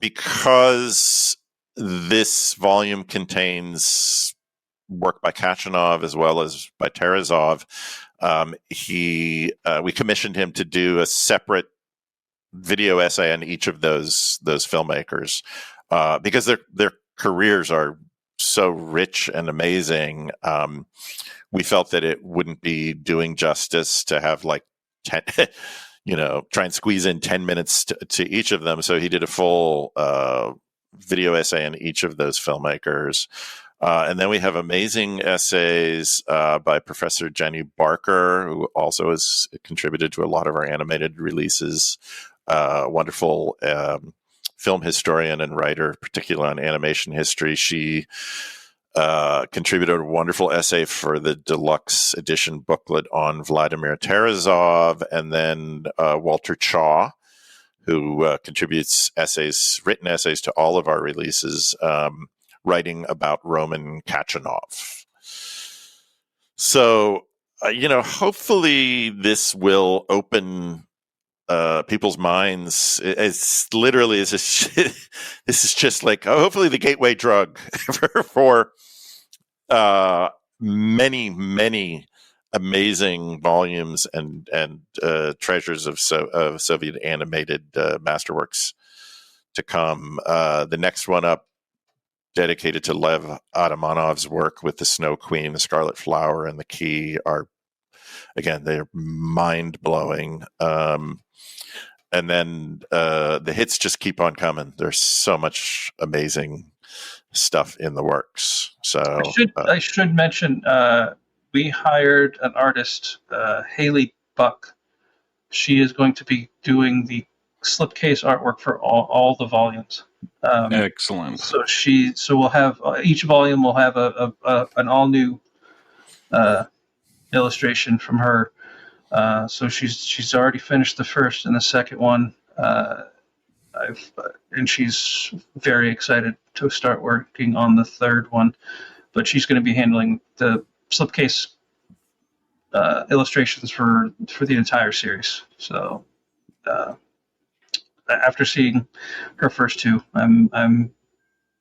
because this volume contains work by Kachanov as well as by Terezov, we commissioned him to do a separate video essay on each of those filmmakers, because their careers are so rich and amazing. We felt that it wouldn't be doing justice to have like 10, try and squeeze in 10 minutes to each of them. So he did a full video essay on each of those filmmakers. And then we have amazing essays by Professor Jenny Barker, who also has contributed to a lot of our animated releases. Wonderful film historian and writer, particularly on animation history. She contributed a wonderful essay for the deluxe edition booklet on Vladimir Terezov, and then Walter Chaw, who contributes written essays to all of our releases, writing about Roman Kachanov. So, hopefully this will open people's minds. It's literally this is just like hopefully the gateway drug for many amazing volumes and treasures of Soviet animated masterworks to come. The next one up, dedicated to Lev Adamanov's work with the Snow Queen, the Scarlet Flower, and the Key, are again, they're mind blowing. And then the hits just keep on coming. There's so much amazing stuff in the works. So I should mention we hired an artist, Haley Buck. She is going to be doing the slipcase artwork for all the volumes. Excellent. So we'll have each volume will have an all new illustration from her. So she's already finished the first and the second one. And she's very excited to start working on the third one. But she's going to be handling the slipcase illustrations for the entire series. So after seeing her first two, I'm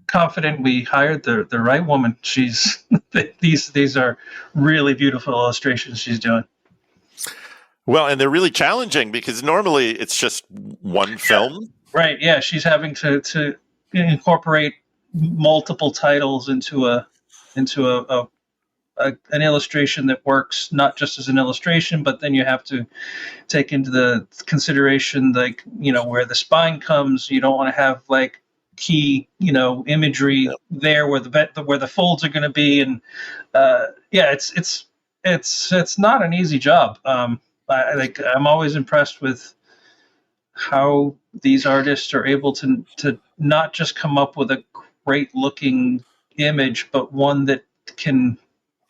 confident we hired the right woman. She's these are really beautiful illustrations she's doing. Well, and they're really challenging because normally it's just one film. Right. Yeah. She's having to incorporate multiple titles into an illustration that works not just as an illustration, but then you have to take into the consideration, like, where the spine comes. You don't want to have like key, imagery there where the folds are going to be. And it's not an easy job. I'm always impressed with how these artists are able to not just come up with a great looking image, but one that can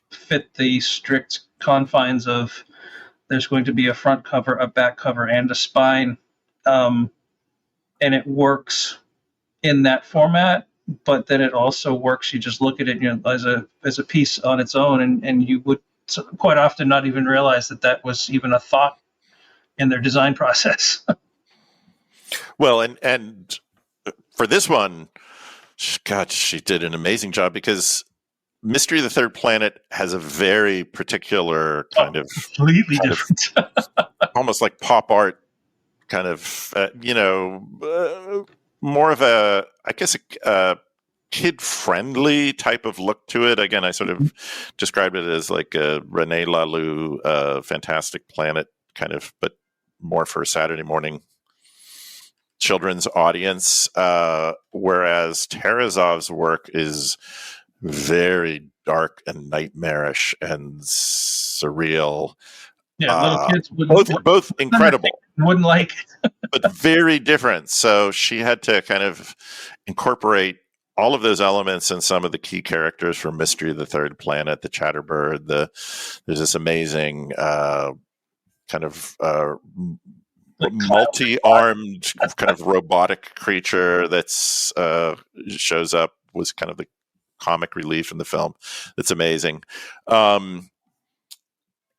fit the strict confines of there's going to be a front cover, a back cover, and a spine. And it works in that format, but then it also works. You just look at it as a piece on its own, and you would quite often not even realize that was even a thought in their design process. Well, and for this one, God, she did an amazing job because Mystery of the Third Planet has a very particular completely different, almost like pop art kind of, more of a, I guess, a kid-friendly type of look to it. Again, I sort of described it as like a René Laloux, Fantastic Planet kind of, but more for a Saturday morning children's audience. Whereas Terezov's work is very dark and nightmarish and surreal. Yeah, little kids both incredible. Wouldn't like it. But very different. So she had to kind of incorporate all of those elements and some of the key characters from Mystery of the Third Planet, the Chatterbird. There's this amazing kind of multi-armed kind of robotic creature that's shows up, was kind of the comic relief in the film. That's amazing. And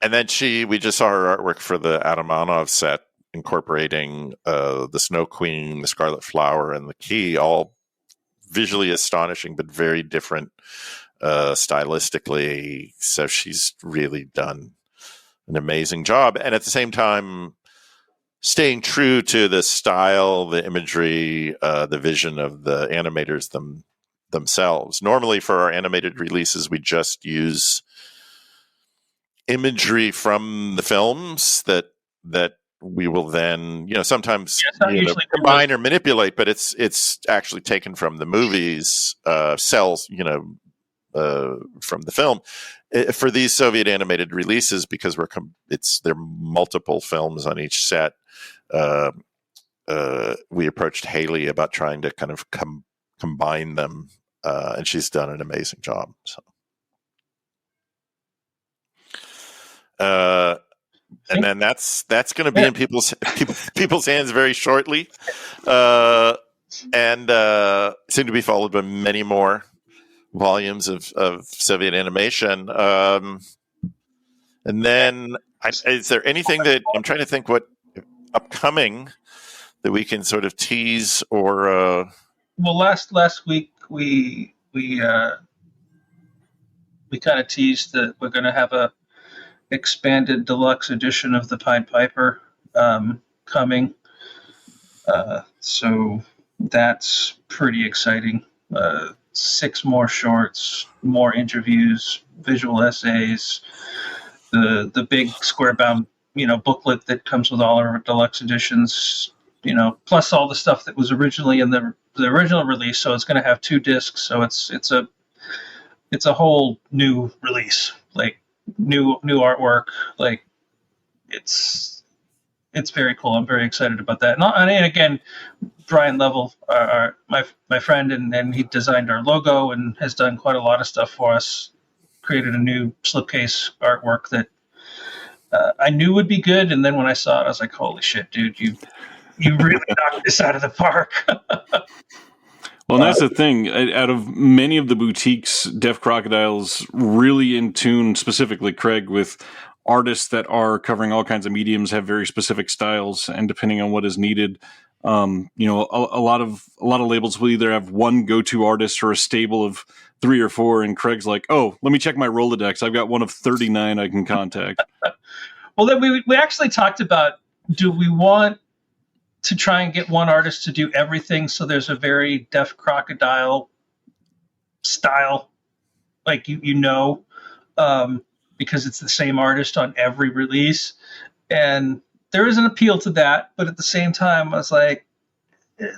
then we just saw her artwork for the Adamanov set, incorporating the Snow Queen, the Scarlet Flower, and the Key, all visually astonishing, but very different stylistically. So she's really done an amazing job. And at the same time, staying true to the style, the imagery, the vision of the animators themselves. Normally for our animated releases, we just use imagery from the films that we will then, sometimes it's not usually combine or manipulate, but it's actually taken from the movies, cells, from the film for these Soviet animated releases, because there are multiple films on each set. We approached Haley about trying to kind of combine them, and she's done an amazing job. So, and then that's going to be in people's hands very shortly, and soon to be followed by many more volumes of Soviet animation. And then, is there anything that I'm trying to think what upcoming that we can sort of tease or? Well, last week we kind of teased that we're going to have a expanded deluxe edition of the Pied Piper coming. So that's pretty exciting. 6 more shorts, more interviews, visual essays, the big square bound, booklet that comes with all our deluxe editions, plus all the stuff that was originally in the original release. So it's going to have 2 discs. So it's a whole new release, like new artwork. Like it's very cool. I'm very excited about that. And again, Brian Level, my friend, and he designed our logo and has done quite a lot of stuff for us. Created a new slipcase artwork that I knew would be good, and then when I saw it, I was like, "Holy shit, dude! You really knocked this out of the park." Well, and that's the thing. Out of many of the boutiques, Deaf Crocodile's really in tune, specifically Craig, with artists that are covering all kinds of mediums, have very specific styles, and depending on what is needed, a lot of labels will either have one go-to artist or a stable of 3 or 4, and Craig's like, "Oh, let me check my Rolodex. I've got one of 39 I can contact." Well, then we actually talked about, do we want to try and get one artist to do everything, so there's a very Deaf Crocodile style, like because it's the same artist on every release, and there is an appeal to that, but at the same time, I was like, I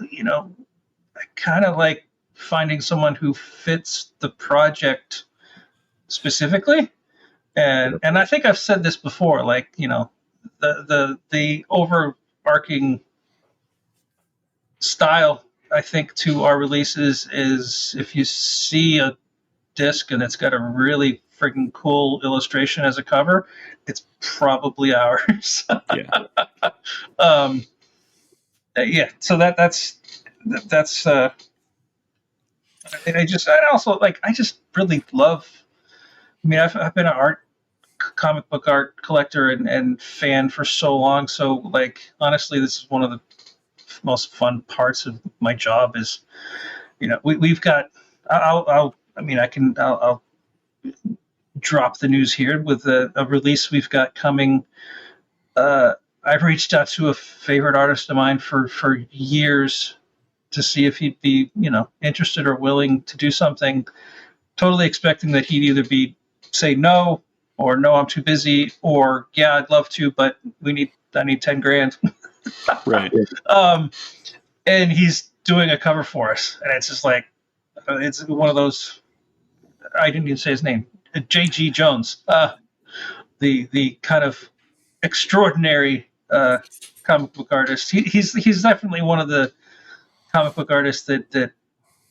kind of like finding someone who fits the project specifically, and I think I've said this before, like, the overarching style, I think, to our releases is, if you see a disc and it's got a really freaking cool illustration as a cover, it's probably ours. Yeah. Yeah. So that's. I just really love. I mean, I've been an comic book art collector and fan for so long. So, like, honestly, this is one of the most fun parts of my job. Is, we've got. I'll drop the news here with a release we've got coming. I've reached out to a favorite artist of mine for years to see if he'd be, interested or willing to do something, totally expecting that he'd either say no, or no, I'm too busy, or yeah, I'd love to, but I need $10,000. Right. And he's doing a cover for us, and it's just like, it's one of those, I didn't even say his name, J.G. Jones, the kind of extraordinary comic book artist. He's definitely one of the comic book artists that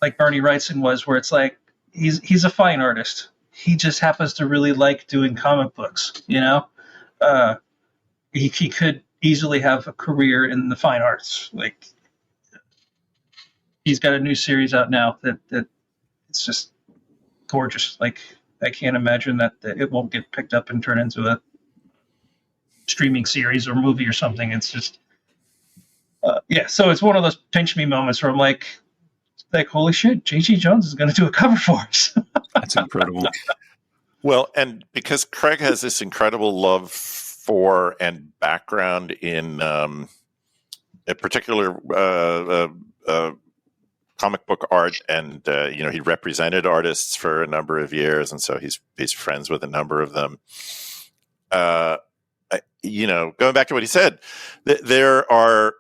like Bernie Wrightson was, where it's like he's a fine artist. He just happens to really like doing comic books. He could easily have a career in the fine arts. Like, he's got a new series out now that it's just gorgeous. Like, I can't imagine that it won't get picked up and turned into a streaming series or movie or something. It's just, so it's one of those pinch me moments where I'm like, holy shit, J.G. Jones is going to do a cover for us. That's incredible. Well, and because Craig has this incredible love for and background in a particular comic book art, and he represented artists for a number of years, and so he's friends with a number of them. going back to what he said, there are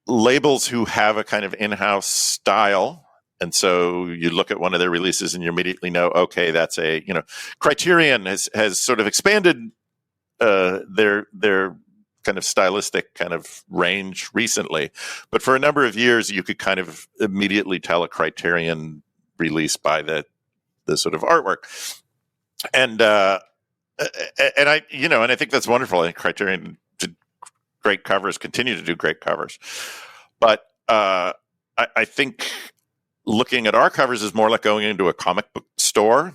labels who have a kind of in-house style. And so you look at one of their releases and you immediately know, okay, that's Criterion has sort of expanded their kind of stylistic kind of range recently. But for a number of years, you could kind of immediately tell a Criterion release by the sort of artwork. And I think that's wonderful. I think Criterion did great covers, continue to do great covers. But I think looking at our covers is more like going into a comic book store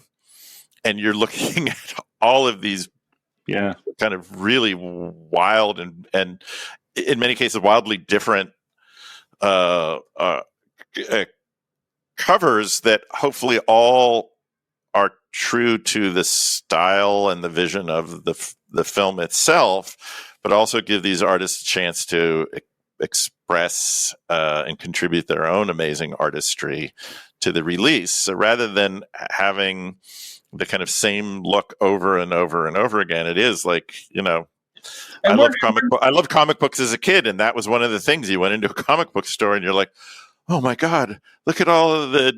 and you're looking at all of these kind of really wild and in many cases wildly different covers that hopefully all are true to the style and the vision of the film itself, but also give these artists a chance to express and contribute their own amazing artistry to the release. So rather than having the kind of same look over and over and over again, it is like, I loved comic books as a kid, and that was one of the things. You went into a comic book store and you're like, oh my God, look at all of the,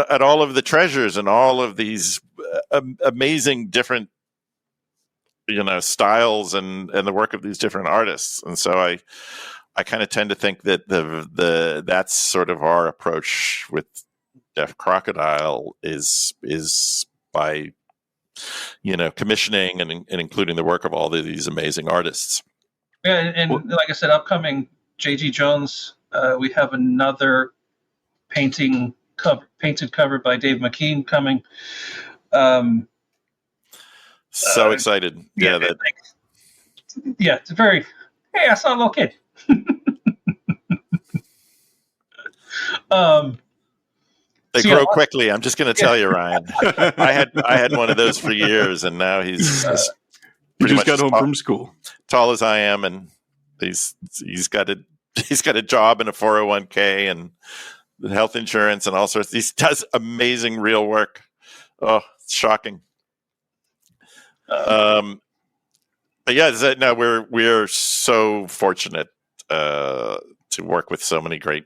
at all of the treasures and all of these amazing different styles and the work of these different artists. And so I kind of tend to think that that's sort of our approach with Deaf Crocodile is by commissioning and including the work of all of these amazing artists. Yeah, and like I said, upcoming J.G. Jones, we have another painted cover by Dave McKean coming. So excited. It's a very, hey, I saw a little kid. They grow quickly. I'm just going to tell you, Ryan. I had one of those for years, and now he's just got home from school, tall as I am, and he's got a job and a 401k and health insurance and all sorts. He does amazing real work. Oh, it's shocking. But yeah, no, we're so fortunate to work with so many great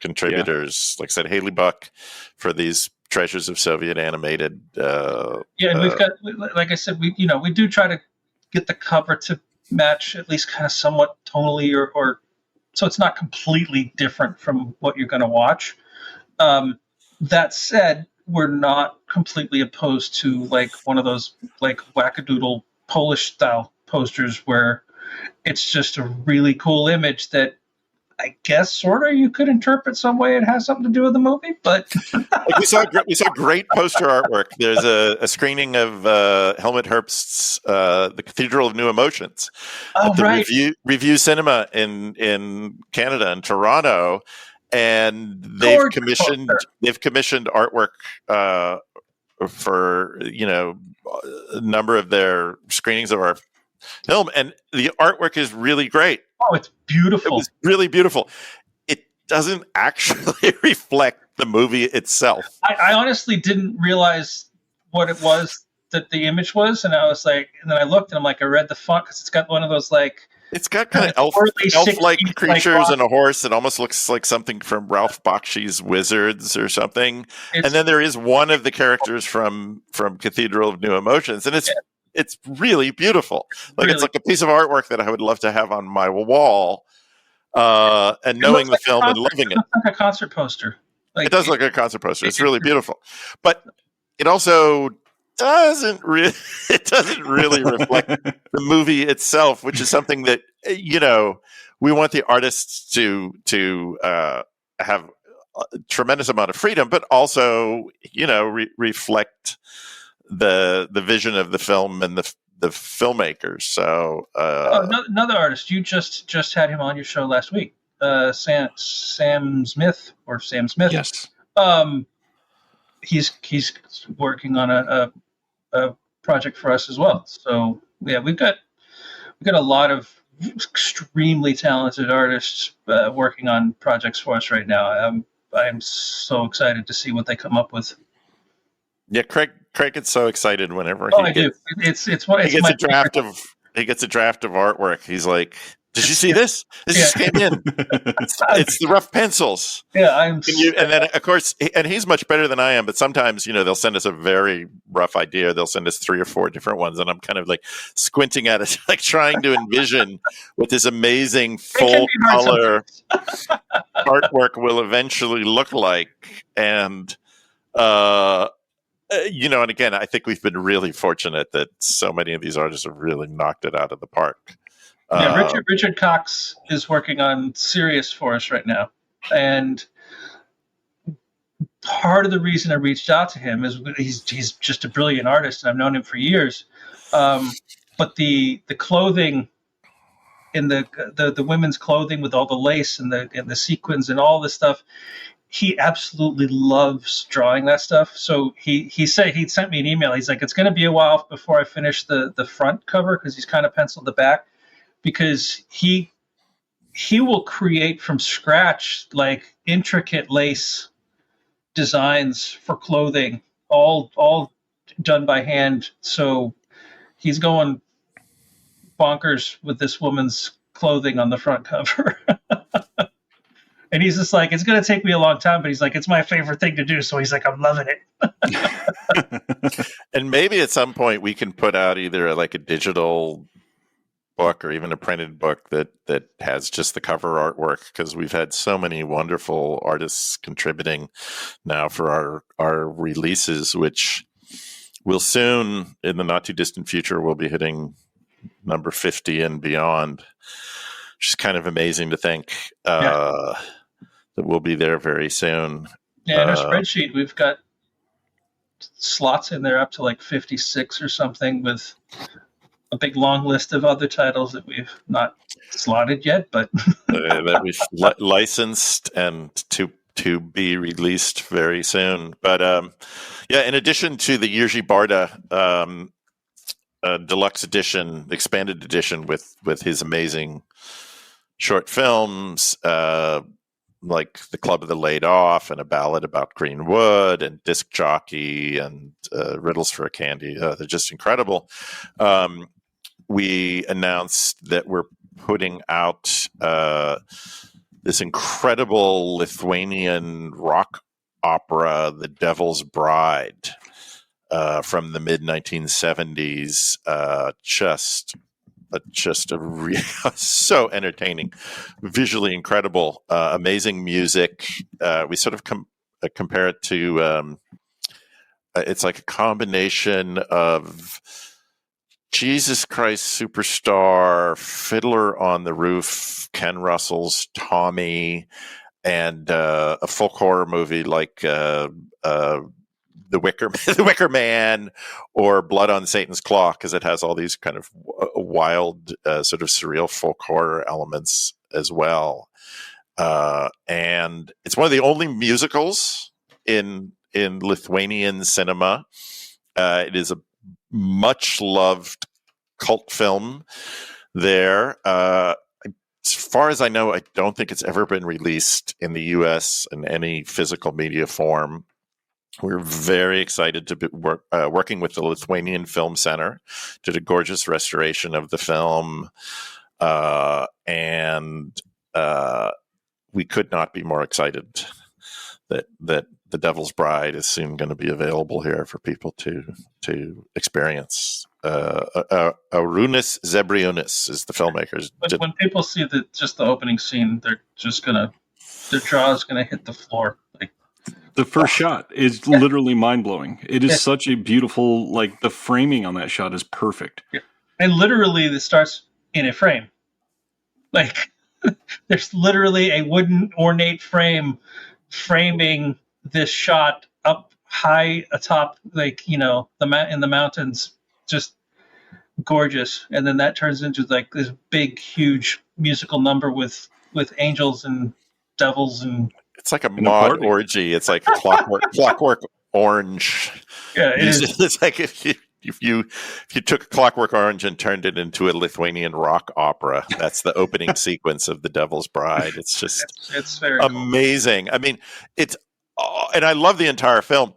contributors. Like I said, Haley Buck for these Treasures of Soviet Animated. And we've got, like I said, we do try to get the cover to match at least kind of somewhat tonally, or so it's not completely different from what you're going to watch. That said, we're not completely opposed to like one of those like wackadoodle Polish style posters where it's just a really cool image that I guess sort of you could interpret some way it has something to do with the movie, but like we saw great poster artwork. There's a screening of Helmut Herbst's The Cathedral of New Emotions at the Review Cinema in Canada, in Toronto, and they've commissioned artwork for a number of their screenings of our film, and the artwork is really great. Oh, it's beautiful. It was really beautiful. It doesn't actually reflect the movie itself. I honestly didn't realize what it was that the image was, and I was like, and then I looked and I'm like, I read the font because it's got one of those like. It's got kind of elf-like creatures and a horse. It almost looks like something from Ralph Bakshi's Wizards or something. And then there is one of the characters from Cathedral of New Emotions, and it's really beautiful. Like it's like a piece of artwork that I would love to have on my wall. And knowing the film and loving it, it's like a concert poster. It does look like a concert poster. It's really beautiful, but it also doesn't really reflect the movie itself, which is something that we want the artists to have a tremendous amount of freedom, but also reflect the vision of the film and the filmmakers. So another artist, you just had him on your show last week, Sam Smith. Yes. He's working on a project for us as well. So yeah, we've got a lot of extremely talented artists working on projects for us right now. I'm so excited to see what they come up with. Yeah, Craig Craig gets so excited whenever I do. It's he gets a draft of artwork. He's like, "Did you see this? This just came in. It's the rough pencils." Yeah, and then of course, and he's much better than I am. But sometimes, they'll send us a very rough idea. They'll send us 3 or 4 different ones, and I'm kind of like squinting at it, like trying to envision what this amazing full color artwork will eventually look like. And and again, I think we've been really fortunate that so many of these artists have really knocked it out of the park. Yeah, Richard Cox is working on Sirius for us right now, and part of the reason I reached out to him is he's just a brilliant artist, and I've known him for years. But the clothing in the women's clothing with all the lace and the sequins and all this stuff, he absolutely loves drawing that stuff. So he sent me an email. He's like, it's going to be a while before I finish the front cover, because he's kind of penciled the back, because he will create from scratch like intricate lace designs for clothing, all done by hand. So he's going bonkers with this woman's clothing on the front cover. And he's just like, it's going to take me a long time, but he's like, it's my favorite thing to do. So he's like, I'm loving it. And maybe at some point we can put out either like a digital book or even a printed book that has just the cover artwork, because we've had so many wonderful artists contributing now for our releases, which will soon, in the not too distant future, we'll be hitting number 50 and beyond, which is kind of amazing to think. That we'll be there very soon. Yeah, in our spreadsheet, we've got slots in there up to like 56 or something, with a big long list of other titles that we've not slotted yet, but that we've licensed and to be released very soon. But in addition to the Jerzy Barda deluxe edition, expanded edition with his amazing short films, like The Club of the Laid Off and A Ballad About Greenwood and Disc Jockey and Riddles for a Candy. They're just incredible. We announced that we're putting out this incredible Lithuanian rock opera, The Devil's Bride, from the mid-1970s. So entertaining, visually incredible, amazing music. We sort of compare it to it's like a combination of Jesus Christ Superstar, Fiddler on the Roof, Ken Russell's Tommy, and a folk horror movie like The Wicker Man, or Blood on Satan's Claw, because it has all these kind of wild, sort of surreal folk horror elements as well. And it's one of the only musicals in Lithuanian cinema. It is a much loved cult film there. As far as I know, I don't think it's ever been released in the U.S. in any physical media form. We're very excited to be working with the Lithuanian Film Center, did a gorgeous restoration of the film, and we could not be more excited that The Devil's Bride is soon going to be available here for people to experience. Arūnas Zebrionis is the filmmaker. When people see just the opening scene, their jaw is going to hit the floor. The first shot is literally mind-blowing. It is such a beautiful, like, the framing on that shot is perfect. Yeah. And literally, this starts in a frame. Like, there's literally a wooden ornate frame framing this shot up high atop, like, in the mountains, just gorgeous. And then that turns into, like, this big, huge musical number with angels and devils and... It's like a mod orgy. It's like Clockwork Orange. Yeah, it is. It's like if you took Clockwork Orange and turned it into a Lithuanian rock opera. That's the opening sequence of The Devil's Bride. It's just it's very amazing. Cool. I mean, and I love the entire film,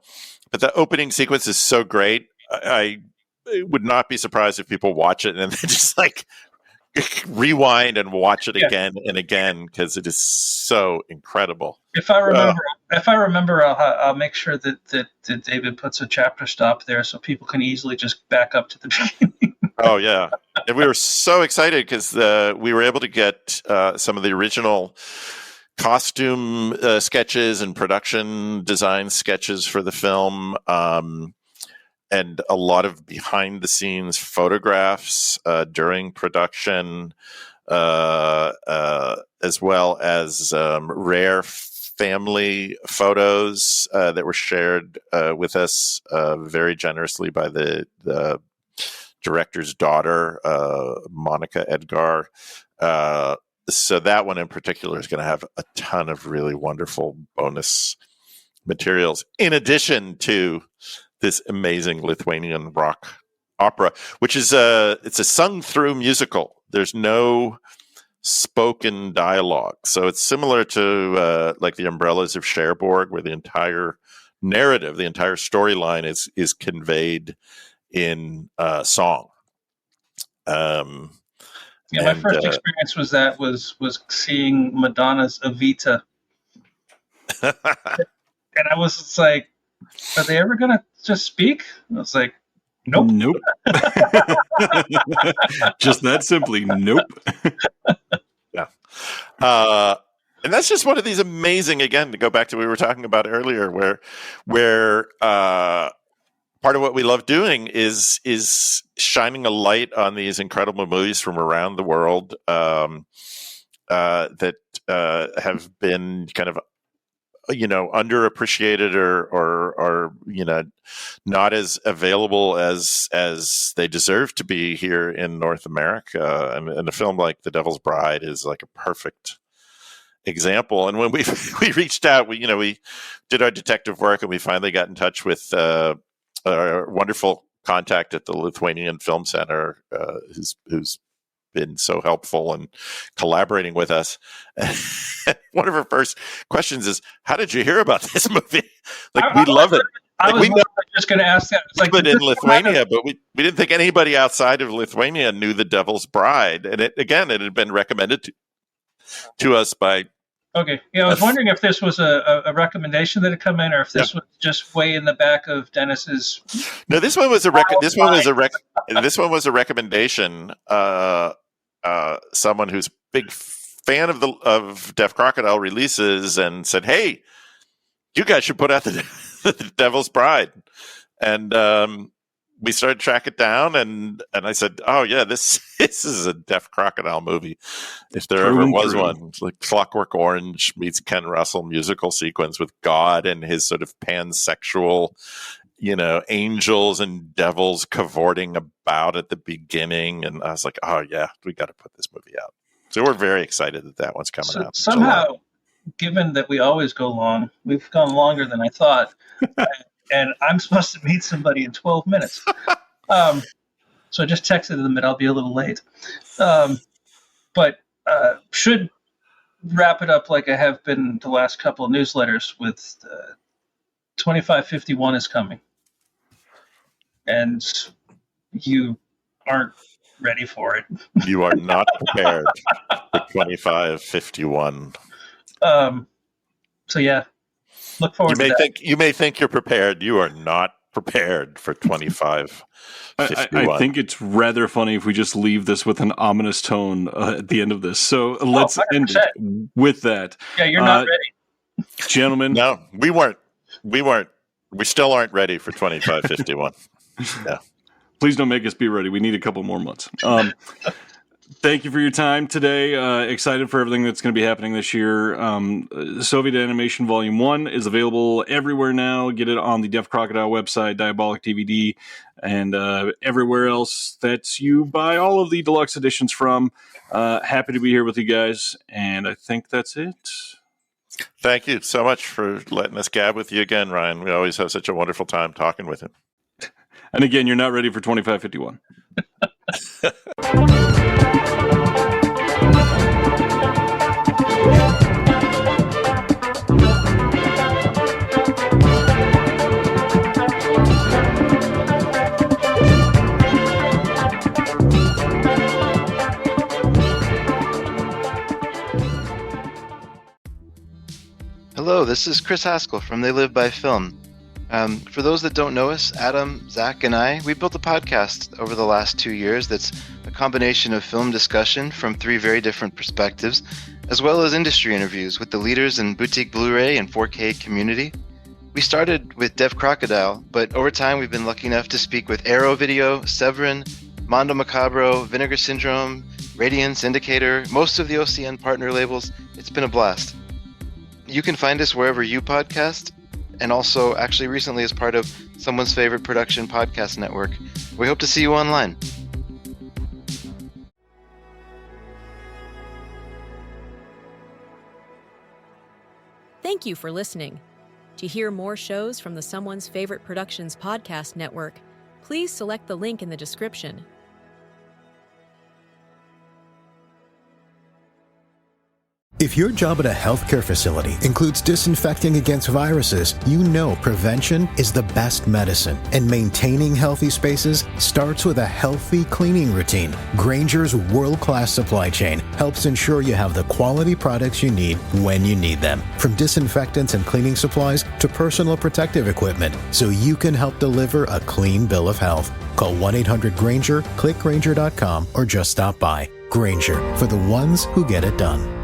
But the opening sequence is so great. I would not be surprised if people watch it and then just like rewind and watch it again and again, because it is so incredible. If I remember, I'll make sure that David puts a chapter stop there so people can easily just back up to the beginning. Oh yeah, and we were so excited because we were able to get some of the original costume sketches and production design sketches for the film, and a lot of behind the scenes photographs during production, as well as rare family photos that were shared with us very generously by the director's daughter, Monica Edgar. So that one in particular is going to have a ton of really wonderful bonus materials, in addition to this amazing Lithuanian rock opera, which is it's a sung through musical. There's no spoken dialogue. So it's similar to like the Umbrellas of Cherbourg, where the entire narrative, the entire storyline is conveyed in song. My first experience was seeing Madonna's Evita. And I was just like, are they ever going to just speak? I was like, nope. Nope. Just that simply, nope. Yeah. And that's just one of these amazing, again, to go back to what we were talking about earlier, where part of what we love doing is shining a light on these incredible movies from around the world that have been kind of, underappreciated or not as available as they deserve to be here in North America. And a film like The Devil's Bride is like a perfect example. And when we reached out, we did our detective work, and we finally got in touch with our wonderful contact at the Lithuanian Film Center, who's been so helpful and collaborating with us. One of her first questions is, "How did you hear about this movie?" We love it. I was just going to ask that. It's like in Lithuania, but we didn't think anybody outside of Lithuania knew The Devil's Bride, and it had been recommended to us by. Okay, yeah, I was wondering if this was a recommendation that had come in, or if this was just way in the back of Dennis's. No, this one was a recommendation. Someone who's a big fan of Deaf Crocodile releases and said, "Hey, you guys should put out the Devil's Bride," and we started to track it down, and I said, "Oh yeah, this is a Deaf Crocodile movie, if there ever was one." It's like Clockwork Orange meets Ken Russell musical sequence with God and his sort of pansexual, angels and devils cavorting about at the beginning, and I was like, "Oh yeah, we got to put this movie out." So we're very excited that one's coming out. Somehow, given that we always go long, we've gone longer than I thought. And I'm supposed to meet somebody in 12 minutes. So I just texted them that I'll be a little late. But should wrap it up like I have been the last couple of newsletters with 2551 is coming. And you aren't ready for it. You are not prepared for 2551. So yeah. Look forward to that. You may think you're prepared. You are not prepared for 2551. I think it's rather funny if we just leave this with an ominous tone at the end of this. So let's end it with that. Yeah, you're not ready. Gentlemen. No, we weren't. We still aren't ready for 2551. Yeah. Please don't make us be ready. We need a couple more months. Thank you for your time today. Excited for everything that's going to be happening this year. Soviet Animation Volume 1 is available everywhere now. Get it on the Deaf Crocodile website, Diabolic DVD, and everywhere else that you buy all of the deluxe editions from. Happy to be here with you guys, and I think that's it. Thank you so much for letting us gab with you again, Ryan. We always have such a wonderful time talking with him. And again, you're not ready for 2551. Hello, this is Chris Haskell from They Live by Film. For those that don't know us, Adam, Zach, and I, we built a podcast over the last 2 years that's a combination of film discussion from 3 very different perspectives, as well as industry interviews with the leaders in boutique Blu-ray and 4K community. We started with Deaf Crocodile, but over time we've been lucky enough to speak with Arrow Video, Severin, Mondo Macabro, Vinegar Syndrome, Radiance, Indicator, most of the OCN partner labels. It's been a blast. You can find us wherever you podcast, and also actually recently as part of Someone's Favorite Production Podcast Network. We hope to see you online. Thank you for listening. To hear more shows from the Someone's Favorite Productions Podcast Network, please select the link in the description. If your job at a healthcare facility includes disinfecting against viruses, you know prevention is the best medicine, and maintaining healthy spaces starts with a healthy cleaning routine. Grainger's world-class supply chain helps ensure you have the quality products you need when you need them, from disinfectants and cleaning supplies to personal protective equipment, so you can help deliver a clean bill of health. Call 1-800-GRAINGER, click Grainger.com, or just stop by. Grainger, for the ones who get it done.